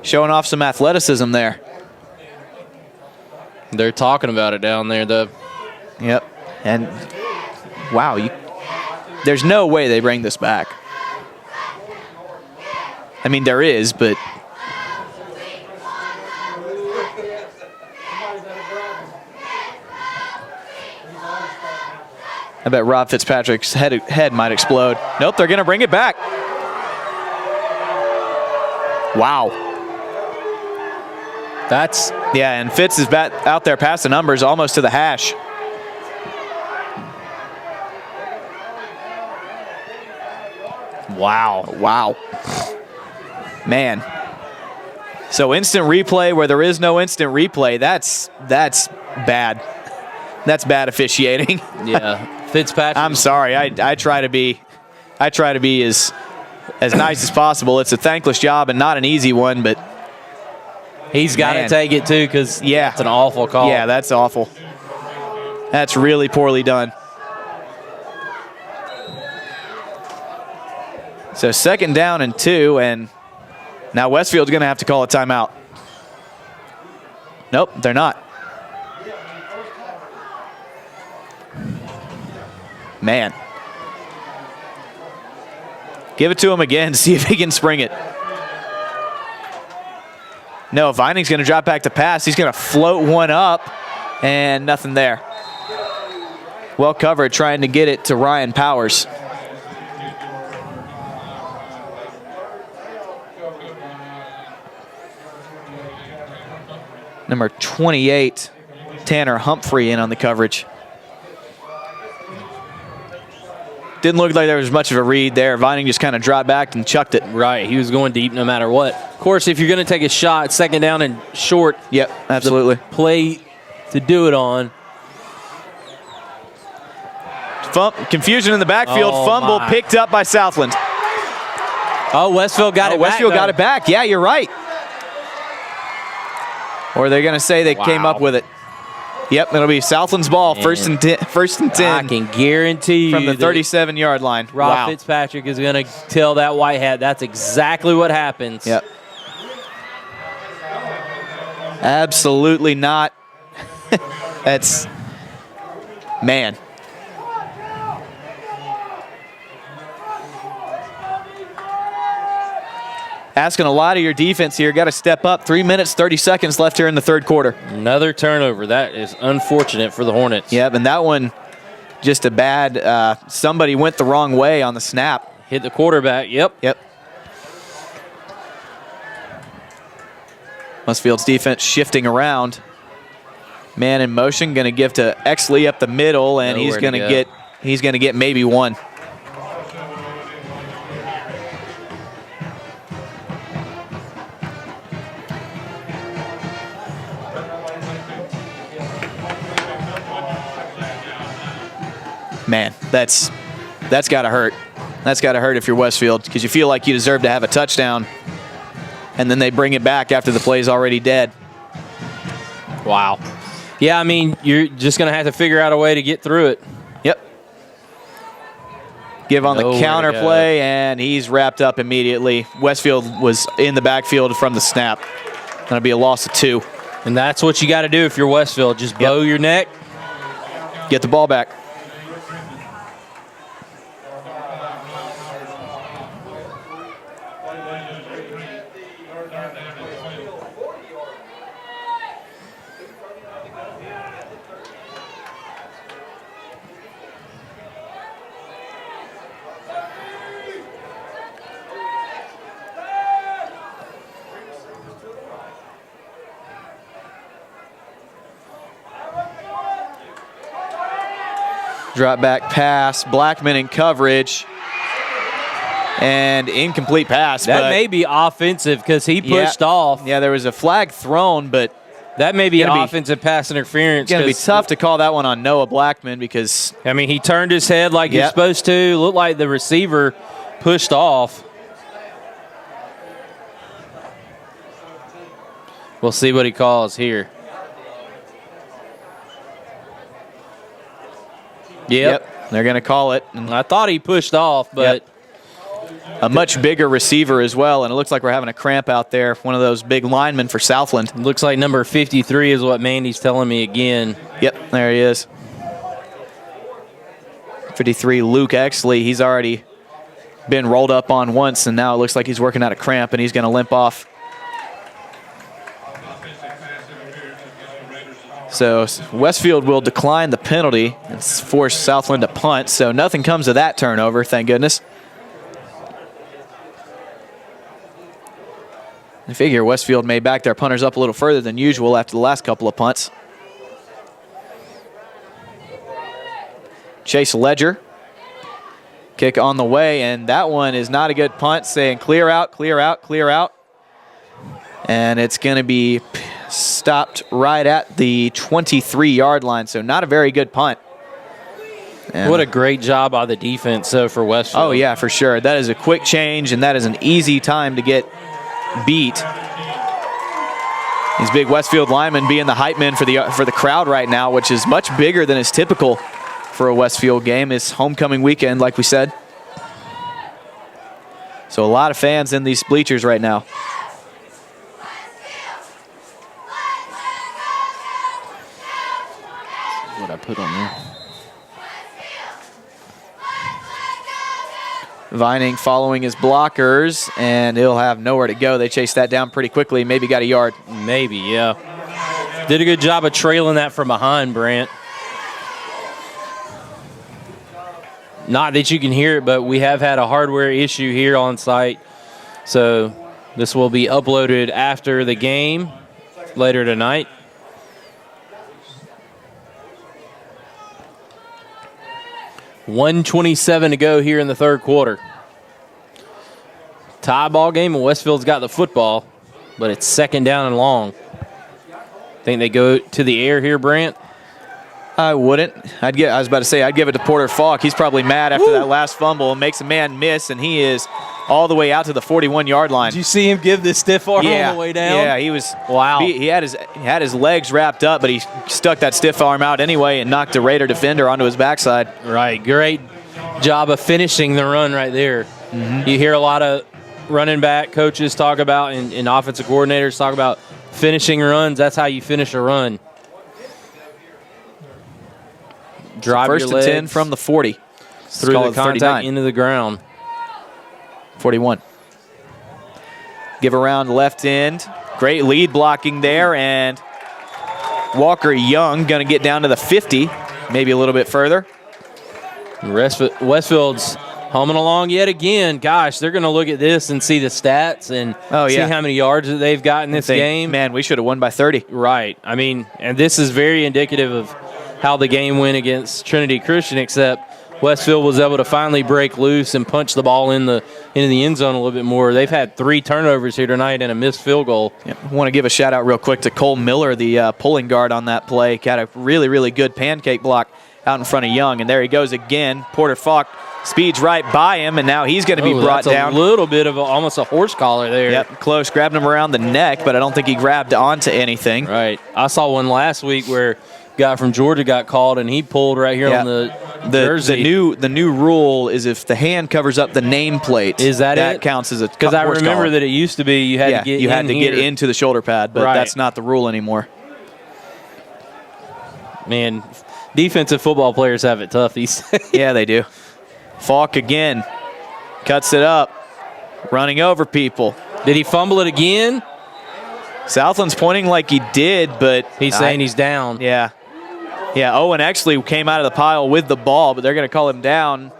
showing off some athleticism there. They're talking about it down there, though. Yep, and wow, there's no way they bring this back. I mean, there is, but... I bet Rob Fitzpatrick's head might explode. Nope, they're going to bring it back. Wow. Yeah, and Fitz is out there past the numbers, almost to the hash. Wow. Man. So instant replay where there is no instant replay, that's bad. That's bad officiating. Yeah. Fitzpatrick. I'm sorry. I try to be as nice as possible. It's a thankless job and not an easy one, but he's got to take it too, because it's an awful call. Yeah, that's awful. That's really poorly done. So 2nd down and 2, and now Westfield's going to have to call a timeout. Nope, they're not. Man. Give it to him again, see if he can spring it. No, Vining's going to drop back to pass. He's going to float one up, and nothing there. Well covered, trying to get it to Ryan Powers. Number 28, Tanner Humphrey, in on the coverage. Didn't look like there was much of a read there. Vining just kind of dropped back and chucked it. Right, he was going deep no matter what. Of course, if you're going to take a shot, 2nd down and short. Yep, absolutely. Play to do it on. Confusion in the backfield. Fumble picked up by Southland. Oh, Westfield got it back. Westfield got it back. Yeah, you're right. Or they're going to say they came up with it. Yep, it'll be Southland's ball. 1st and 10. First and 10. I can guarantee you from the 37-yard line. Rob Wow. Fitzpatrick is going to tell that white hat that's exactly what happens. Yep. Absolutely not. That's, man. Asking a lot of your defense here. Got to step up. 3 minutes, 30 seconds left here in the third quarter. Another turnover. That is unfortunate for the Hornets. Yep, and that one just a bad, somebody went the wrong way on the snap. Hit the quarterback. Yep. Westfield's defense shifting around. Man in motion, going to give to Exley up the middle, and he's going to get maybe one. Man, that's got to hurt. That's got to hurt if you're Westfield, because you feel like you deserve to have a touchdown, and then they bring it back after the play's already dead. Wow. Yeah, I mean, you're just going to have to figure out a way to get through it. Yep. Give on the counter play, and he's wrapped up immediately. Westfield was in the backfield from the snap. Going to be a loss of 2. And that's what you got to do if you're Westfield. Just bow your neck. Get the ball back. Drop back pass, Blackman in coverage, and incomplete pass. That may be offensive because he pushed off. Yeah, there was a flag thrown, but that may be offensive pass interference. It's going to be tough to call that one on Noah Blackman because, I mean, he turned his head like he's supposed to. Looked like the receiver pushed off. We'll see what he calls here. Yep. They're going to call it. And I thought he pushed off, but a much bigger receiver as well, and it looks like we're having a cramp out there. One of those big linemen for Southland. Looks like number 53 is what Mandy's telling me again. Yep, there he is. 53, Luke Exley. He's already been rolled up on once, and now it looks like he's working out a cramp, and he's going to limp off. So Westfield will decline the penalty and force Southland to punt. So nothing comes of that turnover, thank goodness. I figure Westfield may back their punters up a little further than usual after the last couple of punts. Chase Ledger. Kick on the way, and that one is not a good punt, saying clear out, clear out, clear out. And it's going to be stopped right at the 23-yard line, so not a very good punt. And what a great job by the defense for Westfield. Oh, yeah, for sure. That is a quick change, and that is an easy time to get beat. These big Westfield linemen being the hype men for the crowd right now, which is much bigger than is typical for a Westfield game. It's homecoming weekend, like we said. So a lot of fans in these bleachers right now. What I put on there. Vining following his blockers, and he'll have nowhere to go. They chased that down pretty quickly. Maybe got a yard. Maybe, yeah. Did a good job of trailing that from behind, Brant. Not that you can hear it, but we have had a hardware issue here on site. So this will be uploaded after the game later tonight. .127 to go here in the third quarter. Tie ball game, and Westfield's got the football, but it's second down and long. Think they go to the air here, Brant? I wouldn't. I was about to say I'd give it to Porter Falk. He's probably mad after that last fumble and makes a man miss, and he is all the way out to the 41-yard line. Did you see him give the stiff arm on the way down? Yeah, he was. Wow. He had his legs wrapped up, but he stuck that stiff arm out anyway and knocked a Raider defender onto his backside. Right. Great job of finishing the run right there. You hear a lot of running back coaches talk about and offensive coordinators talk about finishing runs. That's how you finish a run. Drive First your legs and 10 from the 40. through the contact into the ground. 41. Give around left end. Great lead blocking there, and Walker Young going to get down to the 50, maybe a little bit further. Westfield's humming along yet again. Gosh, they're going to look at this and see the stats and see how many yards that they've got in this game. Man, we should have won by 30. Right. I mean, and this is very indicative of how the game went against Trinity Christian, except Westfield was able to finally break loose and punch the ball into the end zone a little bit more. They've had 3 turnovers here tonight and a missed field goal. I want to give a shout out real quick to Cole Miller, the pulling guard on that play. Got a really, really good pancake block out in front of Young, and there he goes again. Porter Falk speeds right by him, and now he's going to be brought down. A little bit of almost a horse collar there. Yep, close. Grabbed him around the neck, but I don't think he grabbed onto anything. Right. I saw one last week where a guy from Georgia got called, and he pulled right here on the jersey. The new rule is if the hand covers up the nameplate, that counts as a because I remember that it used to be you had to get get into the shoulder pad, but that's not the rule anymore. Man, defensive football players have it tough these days. Yeah, they do. Falk again cuts it up, running over people. Did he fumble it again? Southland's pointing like he did, but he's saying he's down. Yeah. Yeah, Owen actually came out of the pile with the ball, but they're going to call him down,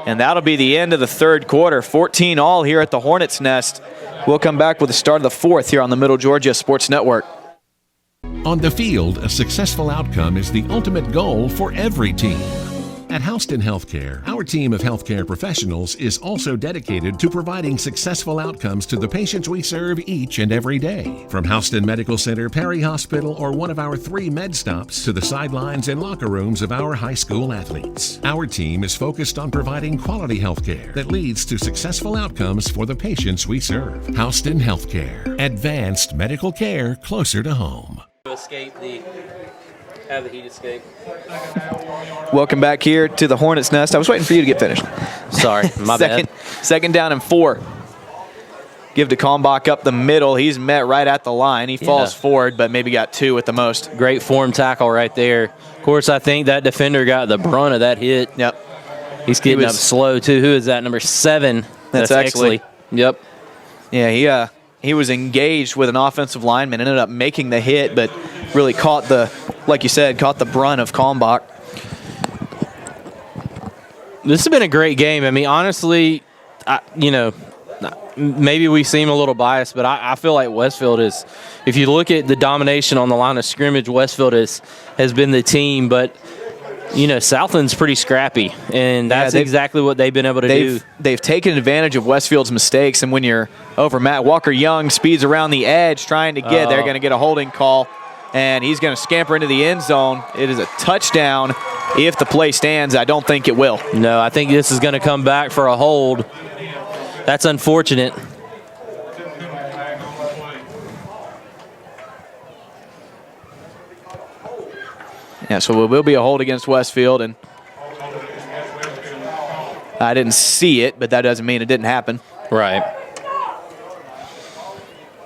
and that'll be the end of the third quarter. 14-all here at the Hornets' Nest. We'll come back with the start of the fourth here on the Middle Georgia Sports Network. On the field, a successful outcome is the ultimate goal for every team. At Houston Healthcare, our team of healthcare professionals is also dedicated to providing successful outcomes to the patients we serve each and every day. From Houston Medical Center, Perry Hospital, or one of our 3 med stops to the sidelines and locker rooms of our high school athletes, our team is focused on providing quality healthcare that leads to successful outcomes for the patients we serve. Houston Healthcare, advanced medical care closer to home. Have the heat escape. Welcome back here to the Hornets' Nest. I was waiting for you to get finished. Sorry, my bad. Second down and 4. Give to Kalmbach up the middle. He's met right at the line. He falls forward, but maybe got 2 at the most. Great form tackle right there. Of course, I think that defender got the brunt of that hit. Yep. He's getting up slow, too. Who is that? Number 7. That's Exley. Yep. Yeah, he was engaged with an offensive lineman, ended up making the hit, but really caught the brunt of Kalmbach. This has been a great game. I mean, honestly, maybe we seem a little biased, but I feel like Westfield is, if you look at the domination on the line of scrimmage, Westfield has been the team, but Southland's pretty scrappy, and that's exactly what they've been able to do. They've taken advantage of Westfield's mistakes, and when you're over Matt Walker Young speeds around the edge trying to get, they're going to get a holding call, and he's going to scamper into the end zone. It is a touchdown if the play stands. I don't think it will. No, I think this is going to come back for a hold. That's unfortunate. Yeah, so it will be a hold against Westfield, and I didn't see it, but that doesn't mean it didn't happen. Right.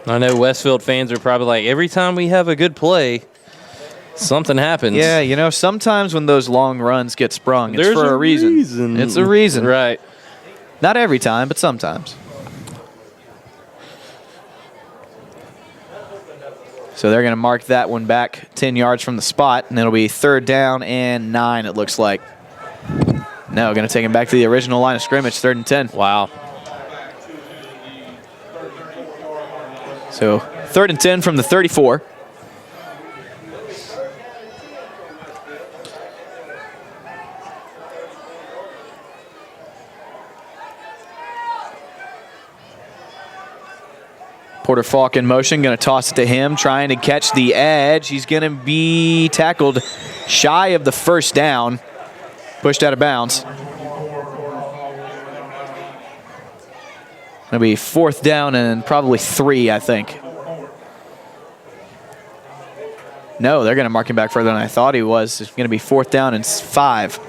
I know Westfield fans are probably like, every time we have a good play, something happens. Yeah, sometimes when those long runs get sprung, it's for a reason. It's a reason. Right. Not every time, but sometimes. So they're going to mark that one back 10 yards from the spot, and it'll be 3rd down and 9, it looks like. No, going to take him back to the original line of scrimmage, 3rd and 10. Wow. So 3rd and 10 from the 34. Porter Falk in motion, going to toss it to him, trying to catch the edge. He's going to be tackled shy of the first down. Pushed out of bounds. It'll be 4th down and probably 3, I think. No, they're going to mark him back further than I thought he was. It's going to be 4th down and 5.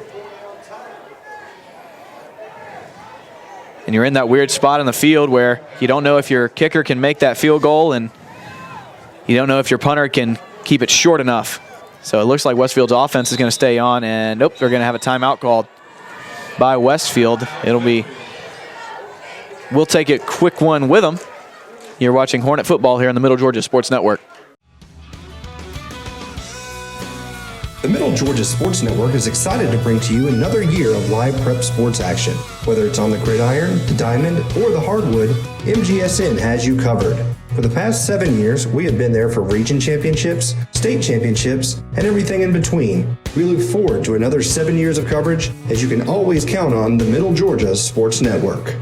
And you're in that weird spot in the field where you don't know if your kicker can make that field goal, and you don't know if your punter can keep it short enough. So it looks like Westfield's offense is going to stay on, and nope, they're going to have a timeout called by Westfield. We'll take a quick one with them. You're watching Hornet football here on the Middle Georgia Sports Network. The Middle Georgia Sports Network is excited to bring to you another year of live prep sports action. Whether it's on the gridiron, the diamond, or the hardwood, MGSN has you covered. For the past 7 years, we have been there for region championships, state championships, and everything in between. We look forward to another 7 years of coverage, as you can always count on the Middle Georgia Sports Network.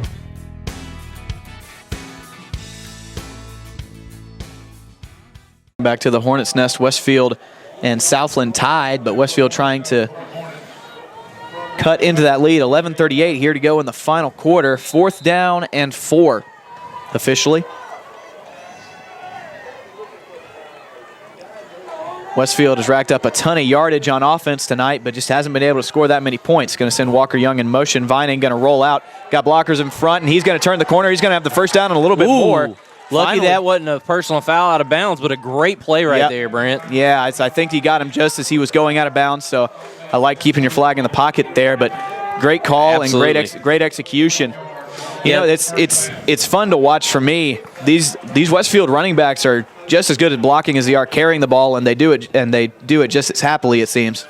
Back to the Hornets' nest, Westfield and Southland tied, but Westfield trying to cut into that lead. 11:38 here to go in the final quarter. 4th down and 4 officially. Westfield has racked up a ton of yardage on offense tonight, but just hasn't been able to score that many points. Going to send Walker Young in motion. Vining going to roll out. Got blockers in front, and he's going to turn the corner. He's going to have the first down and a little bit more. Lucky Finally. that wasn't a personal foul out of bounds, but a great play right there, Brent. Yeah, I think he got him just as he was going out of bounds, so I like keeping your flag in the pocket there, but great call. Absolutely. And great execution. You know, it's fun to watch for me. These Westfield running backs are just as good at blocking as they are carrying the ball, and they do it just as happily, it seems.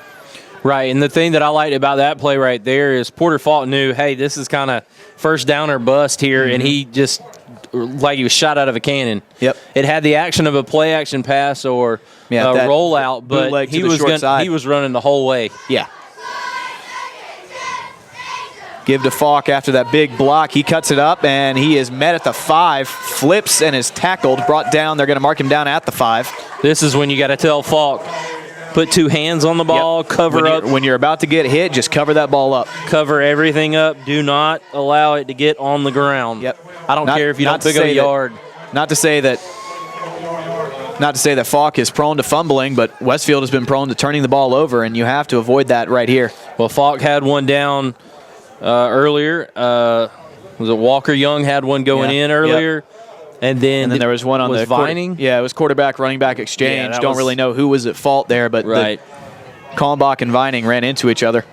Right, and the thing that I liked about that play right there is Porter Fault knew, hey, this is kind of first down or bust here, and he just – like he was shot out of a cannon. Yep. It had the action of a play-action pass or a rollout, but he was running the whole way. Yeah. Give to Falk after that big block. He cuts it up, and he is met at the 5, flips and is tackled, brought down. They're going to mark him down at the 5. This is when you got to tell Falk, put 2 hands on the ball, cover up. When you're about to get hit, just cover that ball up. Cover everything up. Do not allow it to get on the ground. Yep. I don't care if you don't pick up a yard. Not to say that Falk is prone to fumbling, but Westfield has been prone to turning the ball over, and you have to avoid that right here. Well, Falk had one down earlier. Was it Walker Young had one going in earlier? Yep. And then there was one on the Vining. Yeah, it was quarterback running back exchange. Yeah, don't really know who was at fault there, but Kalmbach and Vining ran into each other.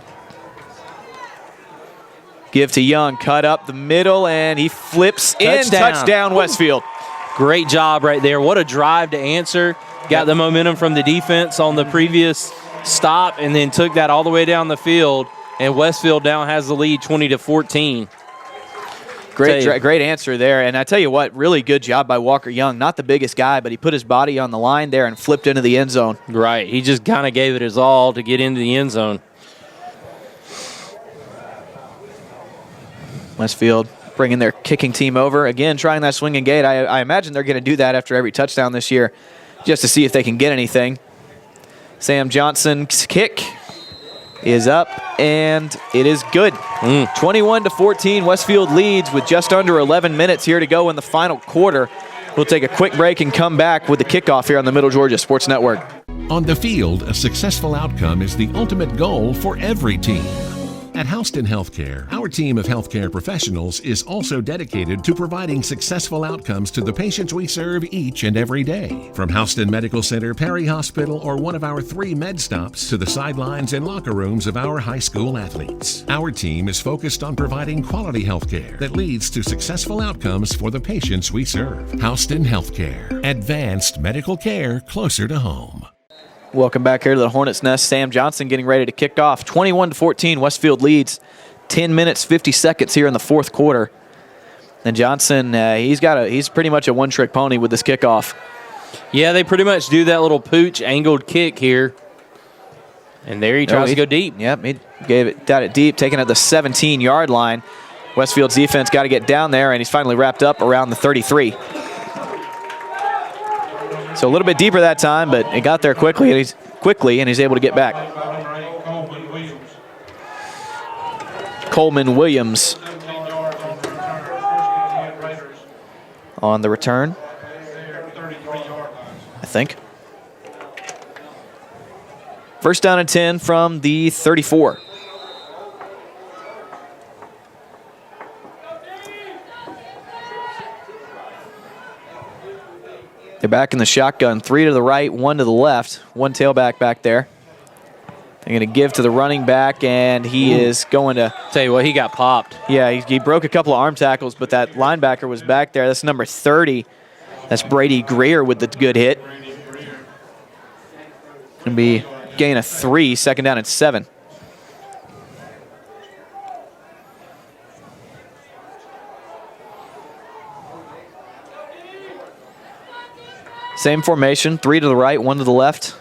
Give to Young, cut up the middle, and he flips in. Touchdown, Westfield. Great job right there. What a drive to answer. Got the momentum from the defense on the previous stop, and then took that all the way down the field. And Westfield now has the lead 20-14. Great answer there. And I tell you what, really good job by Walker Young. Not the biggest guy, but he put his body on the line there and flipped into the end zone. Right. He just kind of gave it his all to get into the end zone. Westfield bringing their kicking team over. Again, trying that swing and gate. I imagine they're going to do that after every touchdown this year just to see if they can get anything. Sam Johnson's kick is up, and it is good. 21-14, Westfield leads with just under 11 minutes here to go in the final quarter. We'll take a quick break and come back with the kickoff here on the Middle Georgia Sports Network. On the field, a successful outcome is the ultimate goal for every team. At Houston Healthcare, our team of healthcare professionals is also dedicated to providing successful outcomes to the patients we serve each and every day. From Houston Medical Center, Perry Hospital, or one of our 3 med stops to the sidelines and locker rooms of our high school athletes, our team is focused on providing quality healthcare that leads to successful outcomes for the patients we serve. Houston Healthcare, advanced medical care closer to home. Welcome back here to the Hornets' nest. Sam Johnson getting ready to kick off. 21-14, Westfield leads. 10 minutes, 50 seconds here in the fourth quarter. And Johnson, he's pretty much a one-trick pony with this kickoff. Yeah, they pretty much do that little pooch angled kick here. And there he tries to go deep. Yep, he got it deep, taking it at the 17-yard line. Westfield's defense got to get down there, and he's finally wrapped up around the 33. So a little bit deeper that time, but it got there quickly, and he's quickly, and he's able to get back. Coleman Williams on the return, I think. First down and 10 from the 34. They're back in the shotgun. 3 to the right, 1 to the left. One tailback back there. They're going to give to the running back, and he is going to... Tell you what, he got popped. Yeah, he broke a couple of arm tackles, but that linebacker was back there. That's number 30. That's Brady Greer with the good hit. Going to be gain of 3, second down and 7. Same formation, 3 to the right, 1 to the left.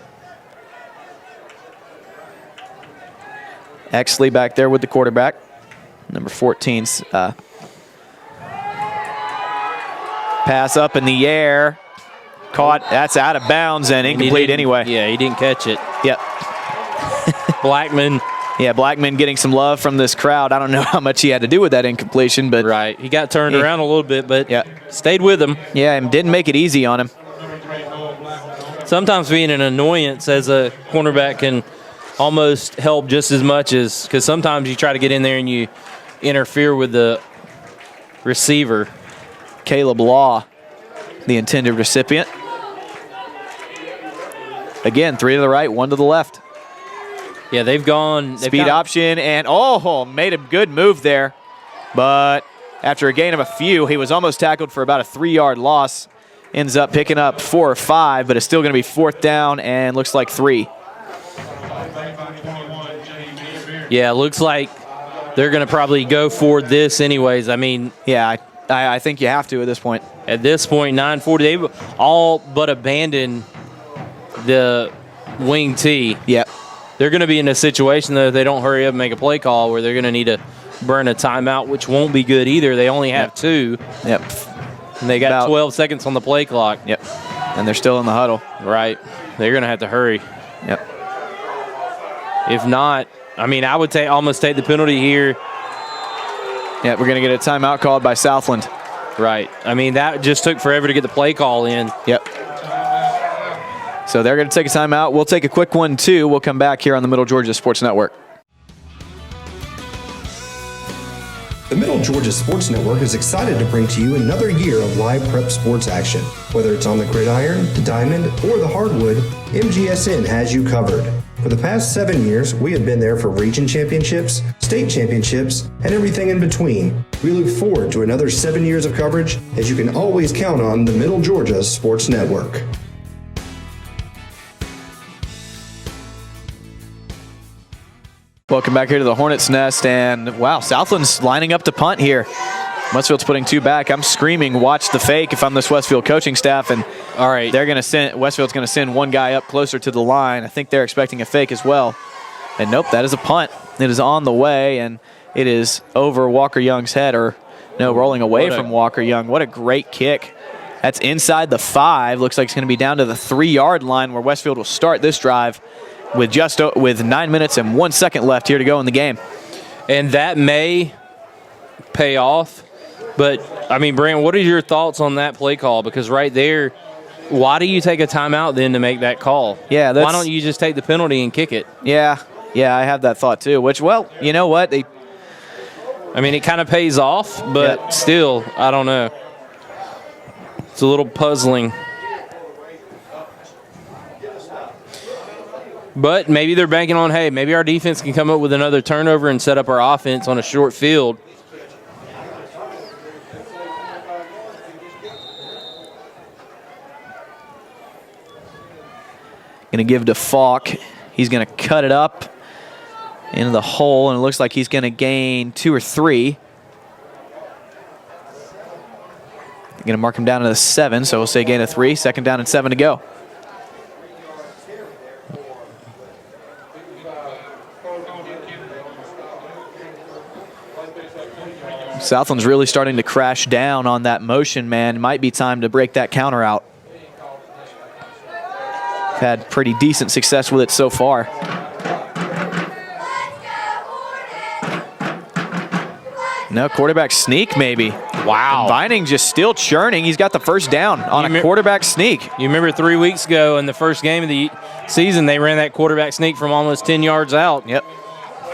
Exley back there with the quarterback. Number 14's pass up in the air. Caught, that's out of bounds and incomplete anyway. Yeah, he didn't catch it. Yep. Blackman. Yeah, Blackman getting some love from this crowd. I don't know how much he had to do with that incompletion, but... Right, he got turned around a little bit, but yeah, stayed with him. Yeah, and didn't make it easy on him. Sometimes being an annoyance as a cornerback can almost help just as much as, because sometimes you try to get in there and you interfere with the receiver. Caleb Law, the intended recipient. Again, 3 to the right, 1 to the left. Yeah, they've gone. Speed option, and made a good move there. But after a gain of a few, he was almost tackled for about a 3-yard loss. Ends up picking up 4 or 5, but it's still going to be 4th down and looks like 3. Yeah, looks like they're going to probably go for this anyways. I mean, yeah, I think you have to at this point. At this point, 9:40, they've all but abandoned the wing tee. Yep. They're going to be in a situation, though, if they don't hurry up and make a play call, where they're going to need to burn a timeout, which won't be good either. They only have 2. Yep. And they got 12 seconds on the play clock. Yep. And they're still in the huddle. Right. They're going to have to hurry. Yep. If not, I mean, I would almost take the penalty here. Yeah, we're going to get a timeout called by Southland. Right. I mean, that just took forever to get the play call in. Yep. So they're going to take a timeout. We'll take a quick one, too. We'll come back here on the Middle Georgia Sports Network. The Middle Georgia Sports Network is excited to bring to you another year of live prep sports action. Whether it's on the gridiron, the diamond, or the hardwood, MGSN has you covered. For the past 7 years, we have been there for region championships, state championships, and everything in between. We look forward to another 7 years of coverage, as you can always count on the Middle Georgia Sports Network. Welcome back here to the Hornets Nest, and wow, Southland's lining up to punt here. Westfield's putting 2 back. I'm screaming, watch the fake if I'm this Westfield coaching staff, and all right, Westfield's going to send one guy up closer to the line. I think they're expecting a fake as well. And nope, that is a punt. It is on the way, and it is over Walker Young's head, or no, rolling away from Walker Young. What a great kick. That's inside the 5. Looks like it's going to be down to the 3-yard line where Westfield will start this drive with 9 minutes and 1 second left here to go in the game. And that may pay off. But, I mean, Brandon, what are your thoughts on that play call? Because right there, why do you take a timeout then to make that call? Yeah, why don't you just take the penalty and kick it? Yeah, I have that thought too. Which, well, you know what? It kind of pays off, but still, I don't know. It's a little puzzling. But maybe they're banking on, hey, maybe our defense can come up with another turnover and set up our offense on a short field. Going to give to Falk. He's going to cut it up into the hole, and it looks like he's going to gain 2 or 3. They're going to mark him down to the 7, so we'll say gain of 3. Second down and 7 to go. Southland's really starting to crash down on that motion, man. It might be time to break that counter out. had pretty decent success with it so far. No, quarterback sneak maybe. Wow. And Vining just still churning. He's got the first down on a quarterback sneak. You remember 3 weeks ago in the first game of the season, they ran that quarterback sneak from almost 10 yards out. Yep.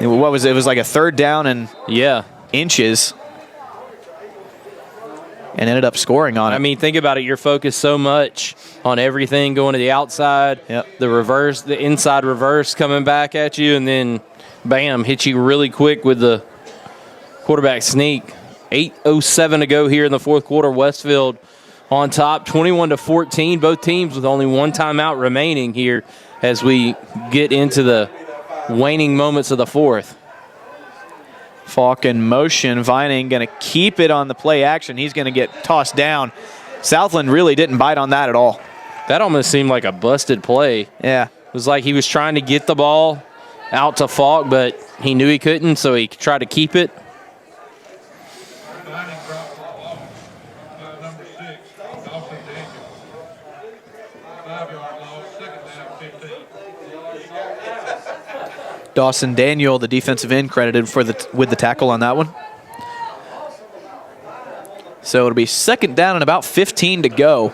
What was it? It was like a third down and inches. And ended up scoring on it. I mean, think about it. You're focused so much on everything going to the outside, the reverse, the inside reverse coming back at you, and then, bam, hit you really quick with the quarterback sneak. 8:07 to go here in the fourth quarter. Westfield on top, 21-14. Both teams with only one timeout remaining here as we get into the waning moments of the fourth. Falk in motion. Vining going to keep it on the play action. He's going to get tossed down. Southland really didn't bite on that at all. That almost seemed like a busted play. Yeah. It was like he was trying to get the ball out to Falk, but he knew he couldn't, so he tried to keep it. Dawson Daniel, the defensive end, credited with the tackle on that one. So it'll be second down and about 15 to go.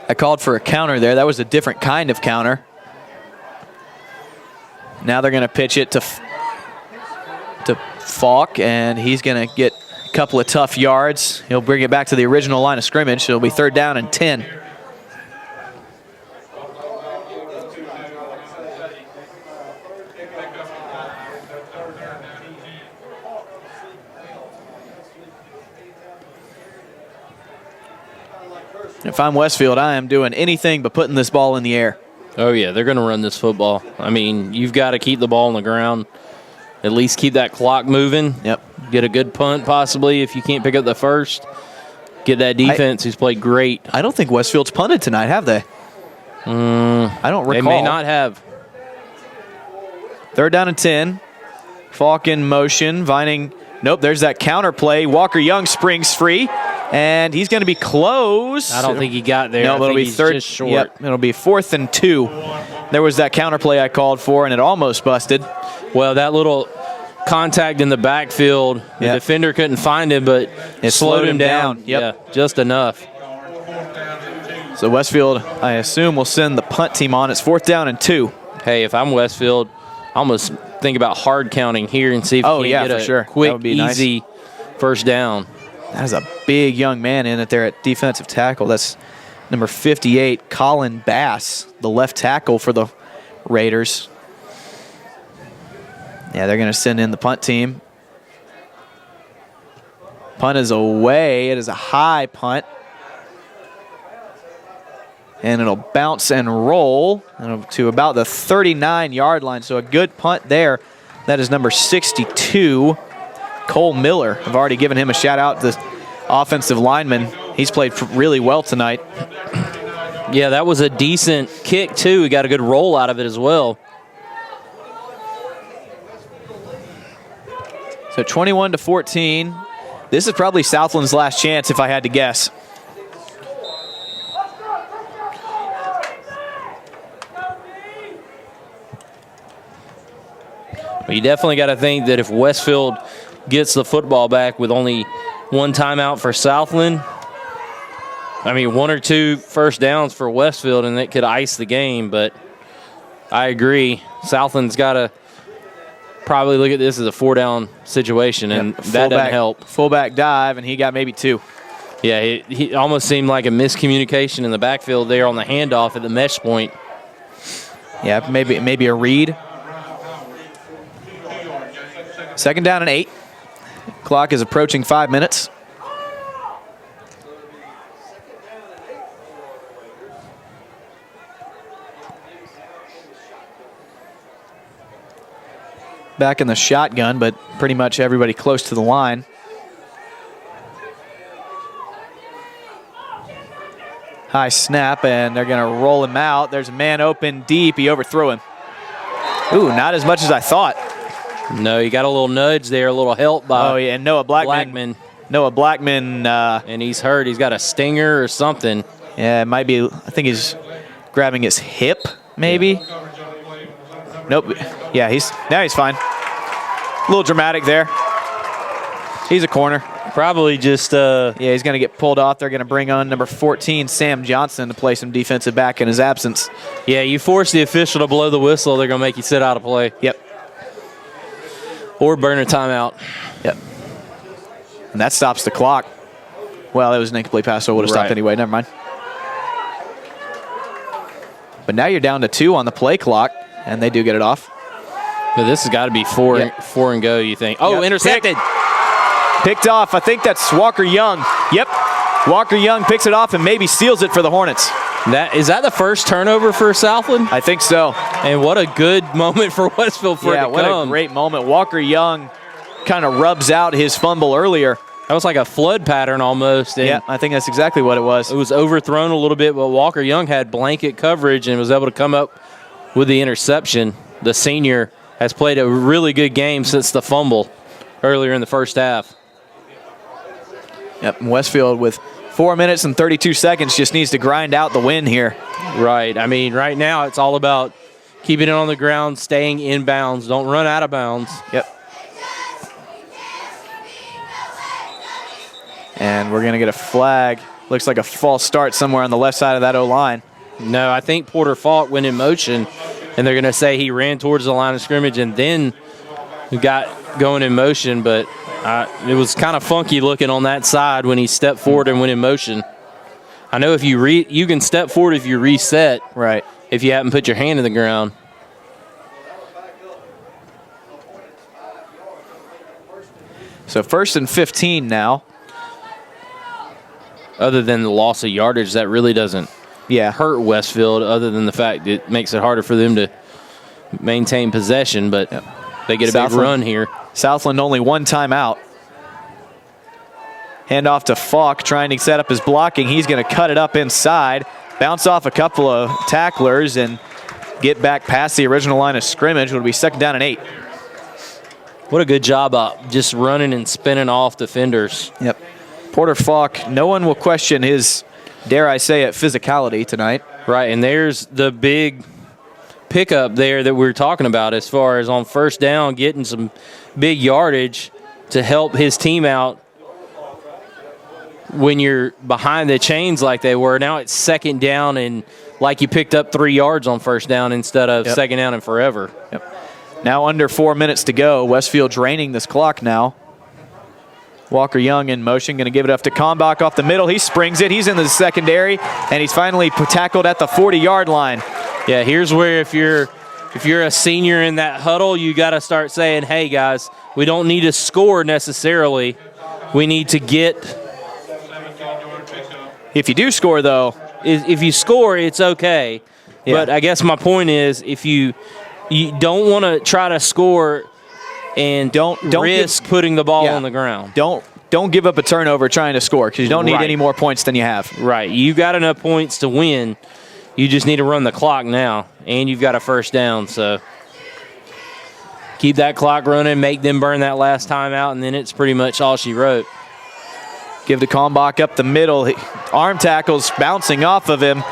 I called for a counter there. That was a different kind of counter. Now they're going to pitch it to Falk, and he's going to get a couple of tough yards. He'll bring it back to the original line of scrimmage. So it'll be third down and 10. If I'm Westfield, I am doing anything but putting this ball in the air. Oh, yeah, they're going to run this football. I mean, you've got to keep the ball on the ground, at least keep that clock moving. Yep. Get a good punt possibly if you can't pick up the first. Get that defense who's played great. I don't think Westfield's punted tonight, have they? I don't recall. They may not have. Third down and 10. Falk in motion. Vining. Nope, there's that counter play. Walker Young springs free, and he's going to be close. I don't think he got there. No, it'll be third. Just short. Yep, it'll be 4th and 2. There was that counter play I called for, and it almost busted. Well, that little contact in the backfield, the defender couldn't find him, but it slowed him down. Yep. Yeah, just enough. So Westfield, I assume, will send the punt team on. It's 4th down and 2. Hey, if I'm Westfield, I almost think about hard counting here and see if we can get a quick, easy first down. That is a big young man in it there at defensive tackle. That's number 58, Colin Bass, the left tackle for the Raiders. Yeah, they're going to send in the punt team. Punt is away. It is a high punt. And it'll bounce and roll to about the 39-yard line. So a good punt there. That is number 62, Cole Miller. I've already given him a shout-out, the offensive lineman. He's played really well tonight. Yeah, that was a decent kick, too. We got a good roll out of it as well. So 21-14. This is probably Southland's last chance, if I had to guess. You definitely got to think that if Westfield gets the football back with only one timeout for Southland, I mean, 1 or 2 first downs for Westfield, and it could ice the game. But I agree. Southland's got to probably look at this as a 4-down situation, and that doesn't help. Fullback dive, and he got maybe 2. Yeah, he almost seemed like a miscommunication in the backfield there on the handoff at the mesh point. Yeah, maybe a read. Second down and 8. Clock is approaching 5 minutes. Back in the shotgun, but pretty much everybody close to the line. High snap, and they're going to roll him out. There's a man open deep. He overthrew him. Ooh, not as much as I thought. No, you got a little nudge there, a little help by and Noah Blackman Noah Blackman. And he's hurt. He's got a stinger or something. Yeah, it might be. I think he's grabbing his hip, maybe. Nope. Yeah, he's fine. A little dramatic there. He's a corner. Probably just yeah, he's going to get pulled off. They're going to bring on number 14, Sam Johnson, to play some defensive back in his absence. Yeah, you force the official to blow the whistle, they're going to make you sit out of play. Yep. Or burn a timeout. Yep. And that stops the clock. Well, it was an incomplete pass, so it would have stopped anyway. Never mind. But now you're down to 2 on the play clock, and they do get it off. But this has got to be four and go, you think. Oh, intercepted. Picked off. I think that's Walker Young. Yep. Walker Young picks it off and maybe steals it for the Hornets. Is that the first turnover for Southland? I think so. And what a good moment for Westfield for it to come. Yeah, what a great moment. Walker Young kind of rubs out his fumble earlier. That was like a flood pattern almost. Yeah, I think that's exactly what it was. It was overthrown a little bit, but Walker Young had blanket coverage and was able to come up with the interception. The senior has played a really good game since the fumble earlier in the first half. Yep, Westfield with 4 minutes and 32 seconds just needs to grind out the win here. Right. I mean, right now it's all about keeping it on the ground, staying in bounds. Don't run out of bounds. Yep. And we're going to get a flag. Looks like a false start somewhere on the left side of that O-line. No, I think Porter Falk went in motion, and they're going to say he ran towards the line of scrimmage and then got going in motion, but it was kind of funky looking on that side when he stepped forward and went in motion. I know if you can step forward if you reset, right? If you haven't put your hand in the ground. So 1st and 15 now. Other than the loss of yardage, that really doesn't hurt Westfield, other than the fact it makes it harder for them to maintain possession, but they get a big run here. Southland only 1 timeout. Hand off to Falk, trying to set up his blocking. He's going to cut it up inside, bounce off a couple of tacklers, and get back past the original line of scrimmage. It'll be 2nd down and 8. What a good job of just running and spinning off defenders. Yep. Porter Falk, no one will question his, dare I say it, physicality tonight. Right, and there's the big pickup there that we were talking about as far as on 1st down, getting some big yardage to help his team out when you're behind the chains like they were. Now it's 2nd down and like you picked up 3 yards on 1st down instead of 2nd down and forever. Yep. Now under 4 minutes to go. Westfield draining this clock now. Walker Young in motion, going to give it up to Kalmbach off the middle. He springs it. He's in the secondary, and he's finally tackled at the 40-yard line. Yeah, here's where if you're a senior in that huddle, you got to start saying, hey, guys, we don't need to score necessarily. We need to get. If you do score, though. If you score, it's okay. Yeah. But I guess my point is if you don't want to try to score and don't risk putting the ball on the ground. Don't give up a turnover trying to score because you don't need any more points than you have. Right. You got enough points to win. You just need to run the clock now, and you've got a 1st down. So keep that clock running, make them burn that last timeout, and then it's pretty much all she wrote. Give to Kalmbach up the middle. Arm tackles bouncing off of him,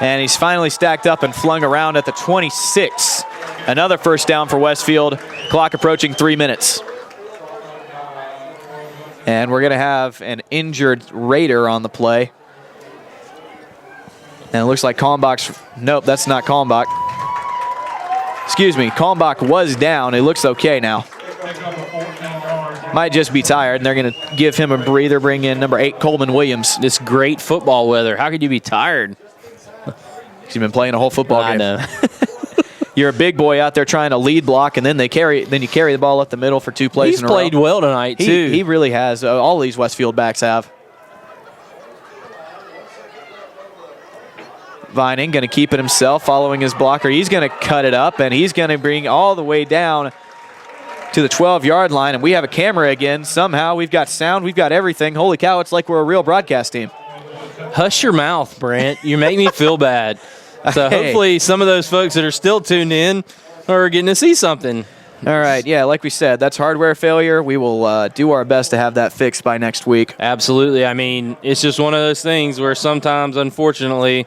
and he's finally stacked up and flung around at the 26. Another 1st down for Westfield. Clock approaching 3 minutes. And we're going to have an injured Raider on the play. And it looks like Kalmbach's. Nope, that's not Kalmbach. Excuse me, Kalmbach was down. It looks okay now. Might just be tired, and they're going to give him a breather, bring in number 8, Coleman Williams. This great football weather. How could you be tired? He's been playing a whole football game. I know. You're a big boy out there trying to lead block, and then you carry the ball up the middle for 2 plays in a row. He's played well tonight, too. He really has. All these Westfield backs have. Vining going to keep it himself, following his blocker. He's going to cut it up, and he's going to bring all the way down to the 12-yard line, and we have a camera again. Somehow we've got sound, we've got everything. Holy cow, it's like we're a real broadcast team. Hush your mouth, Brent. You make me feel bad. So hopefully some of those folks that are still tuned in are getting to see something. All right, yeah, like we said, that's hardware failure. We will do our best to have that fixed by next week. Absolutely. I mean, it's just one of those things where sometimes, unfortunately.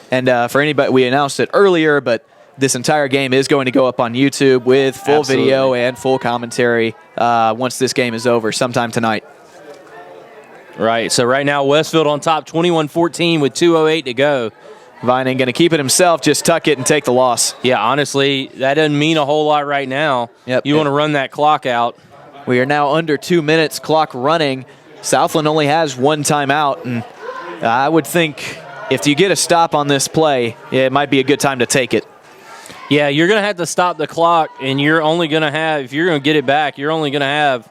And for anybody, we announced it earlier, but this entire game is going to go up on YouTube with full video and full commentary once this game is over sometime tonight. Right, so right now Westfield on top 21-14 with 2:08 to go. Vining going to keep it himself, just tuck it and take the loss. Yeah, honestly, that doesn't mean a whole lot right now. Yep. You want to run that clock out. We are now under 2 minutes, clock running. Southland only has one timeout, and I would think if you get a stop on this play, it might be a good time to take it. Yeah, you're going to have to stop the clock, and you're only going to have, if you're going to get it back, you're only going to have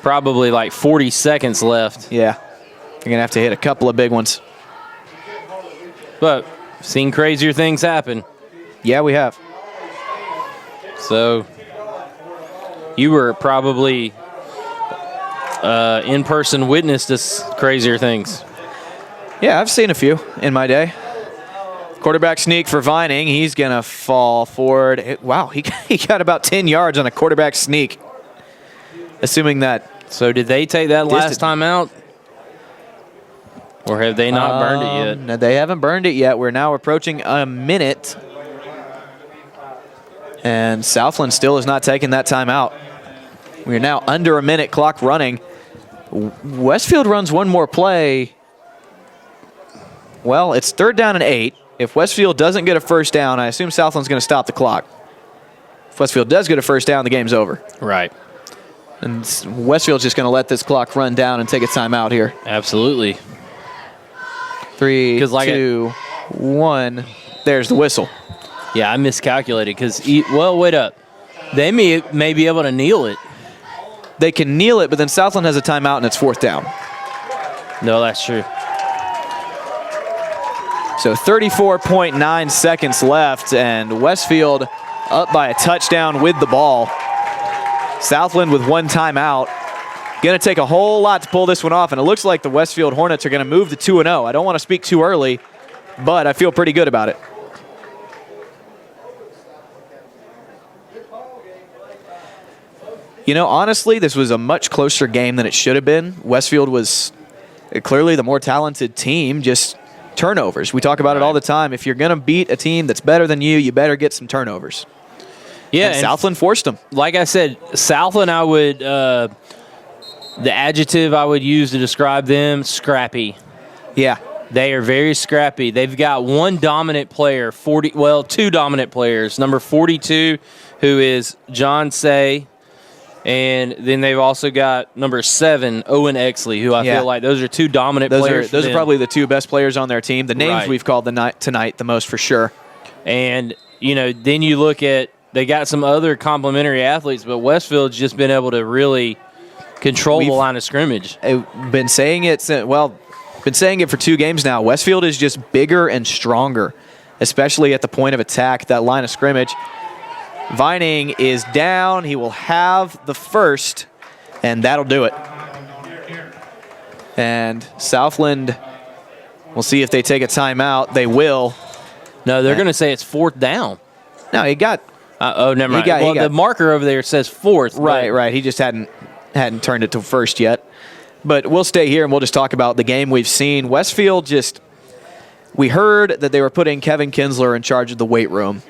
probably like 40 seconds left. Yeah, you're going to have to hit a couple of big ones. But seen crazier things happen. Yeah, we have. So you were probably in-person witness to crazier things. Yeah, I've seen a few in my day. Quarterback sneak for Vining. He's going to fall forward. Wow, he got about 10 yards on a quarterback sneak. Assuming that. So did they take that last time out? Or have they not burned it yet? No, they haven't burned it yet. We're now approaching a minute. And Southland still has not taken that time out. We are now under a minute, clock running. Westfield runs one more play. Well, it's 3rd down and 8. If Westfield doesn't get a first down, I assume Southland's going to stop the clock. If Westfield does get a first down, the game's over. Right. And Westfield's just going to let this clock run down and take a timeout here. Absolutely. 3, 2, 1. There's the whistle. Yeah, I miscalculated because, well, wait up. They may be able to kneel it. They can kneel it, but then Southland has a timeout and it's 4th down. No, that's true. So 34.9 seconds left, and Westfield up by a touchdown with the ball. Southland with one timeout. Going to take a whole lot to pull this one off, and it looks like the Westfield Hornets are going to move to 2-0. I don't want to speak too early, but I feel pretty good about it. You know, honestly, this was a much closer game than it should have been. Westfield was clearly the more talented team, just turnovers. We talk about it all the time. If you're going to beat a team that's better than you, you better get some turnovers. Yeah, and Southland forced them. Like I said, Southland, I would the adjective I would use to describe them, scrappy. Yeah. They are very scrappy. They've got one dominant player, two dominant players. Number 42, who is John Say, and then they've also got number 7, Owen Exley, who I feel like those are two dominant players. Those are probably the two best players on their team. The names we've called tonight the most for sure. And, you know, then you look at, they got some other complementary athletes, but Westfield's just been able to really control the line of scrimmage. Been saying it for 2 games now. Westfield is just bigger and stronger, especially at the point of attack, that line of scrimmage. Vining is down. He will have the first, and that'll do it. And Southland, we'll see if they take a timeout. They will. No, they're going to say it's 4th down. No, he got. Never mind. The marker over there says 4th. Right. He just hadn't turned it to 1st yet. But we'll stay here and we'll just talk about the game we've seen. Westfield we heard that they were putting Kevin Kinsler in charge of the weight room.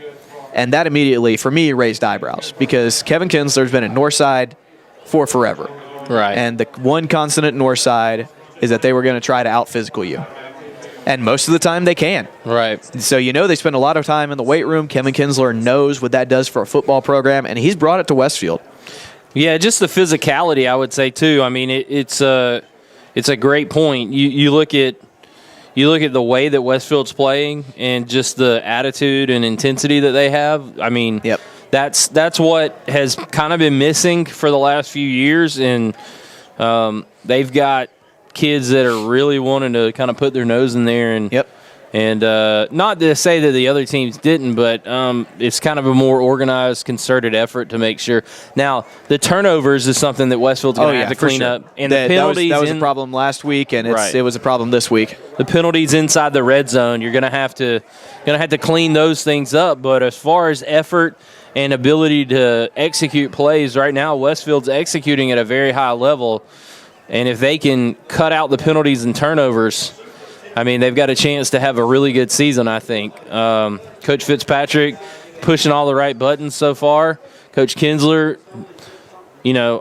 And that immediately, for me, raised eyebrows because Kevin Kinsler's been at Northside for forever. Right. And the one constant at Northside is that they were going to try to out-physical you. And most of the time they can. Right. So they spend a lot of time in the weight room. Kevin Kinsler knows what that does for a football program, and he's brought it to Westfield. Yeah, just the physicality, I would say, too. I mean, it's a great point. You look at the way that Westfield's playing and just the attitude and intensity that they have. I mean, that's what has kind of been missing for the last few years, and they've got kids that are really wanting to kind of put their nose in there and And not to say that the other teams didn't, but it's kind of a more organized, concerted effort to make sure. Now, the turnovers is something that Westfield's going to have to clean up. And the penalties that was a problem last week, and it was a problem this week. The penalties inside the red zone, you're going to have to clean those things up. But as far as effort and ability to execute plays, right now Westfield's executing at a very high level. And if they can cut out the penalties and turnovers, I mean, they've got a chance to have a really good season, I think. Coach Fitzpatrick pushing all the right buttons so far. Coach Kinsler,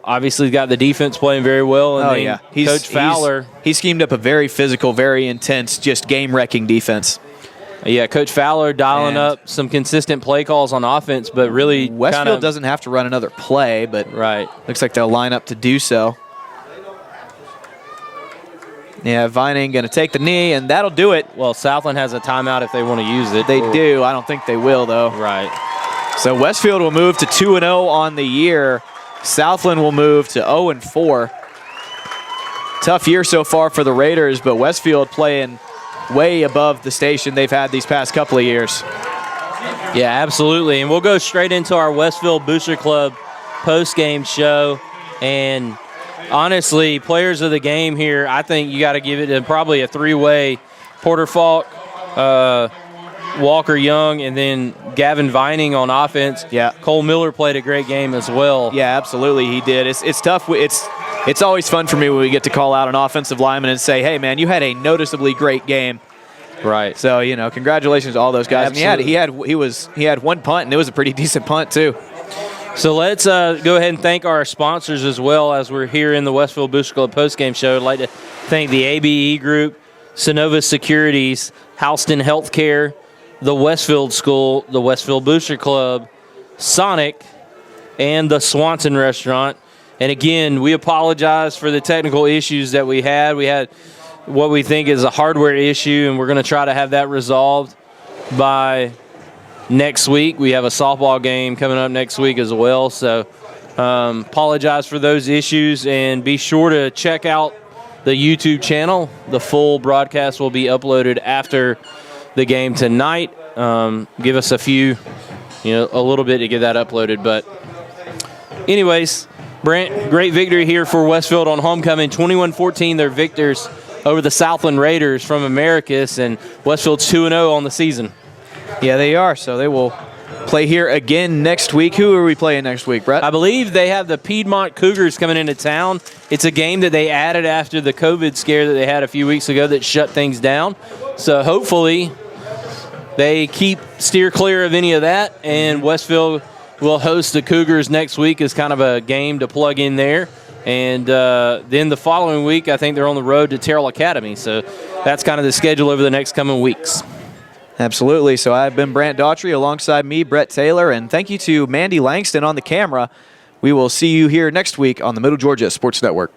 obviously got the defense playing very well. And Coach Fowler. He schemed up a very physical, very intense, just game-wrecking defense. Yeah, Coach Fowler dialing up some consistent play calls on offense, but really Westfield doesn't have to run another play, but looks like they'll line up to do so. Yeah, Vining going to take the knee, and that'll do it. Well, Southland has a timeout if they want to use it. They do. I don't think they will, though. Right. So Westfield will move to 2-0 on the year. Southland will move to 0-4. Tough year so far for the Raiders, but Westfield playing way above the station they've had these past couple of years. Yeah, absolutely. And we'll go straight into our Westfield Booster Club post-game show. And honestly, players of the game here, I think you got to give it probably a three-way. Porter Falk, Walker Young, and then Gavin Vining on offense. Yeah. Cole Miller played a great game as well. Yeah, absolutely, he did. It's tough. It's always fun for me when we get to call out an offensive lineman and say, hey, man, you had a noticeably great game. Right. So, congratulations to all those guys. Absolutely. And he had one punt, and it was a pretty decent punt, too. So let's go ahead and thank our sponsors as well as we're here in the Westfield Booster Club postgame show. I'd like to thank the ABE Group, Synovus Securities, Houston Healthcare, the Westfield School, the Westfield Booster Club, Sonic, and the Swanson Restaurant. And again, we apologize for the technical issues that we had. We had what we think is a hardware issue, and we're going to try to have that resolved by next week. We have a softball game coming up next week as well. So apologize for those issues, and be sure to check out the YouTube channel. The full broadcast will be uploaded after the game tonight. Give us a little bit to get that uploaded. But anyways, Brent, great victory here for Westfield on homecoming. 21-14, they're victors over the Southland Raiders from Americus, and Westfield's 2-0 on the season. Yeah, they are. So they will play here again next week. Who are we playing next week, Brett? I believe they have the Piedmont Cougars coming into town. It's a game that they added after the COVID scare that they had a few weeks ago that shut things down. So hopefully they steer clear of any of that, and Westfield will host the Cougars next week as kind of a game to plug in there. And then the following week, I think they're on the road to Terrell Academy. So that's kind of the schedule over the next coming weeks. Absolutely. So I've been Brant Daughtry, alongside me, Brett Taylor, and thank you to Mandy Langston on the camera. We will see you here next week on the Middle Georgia Sports Network.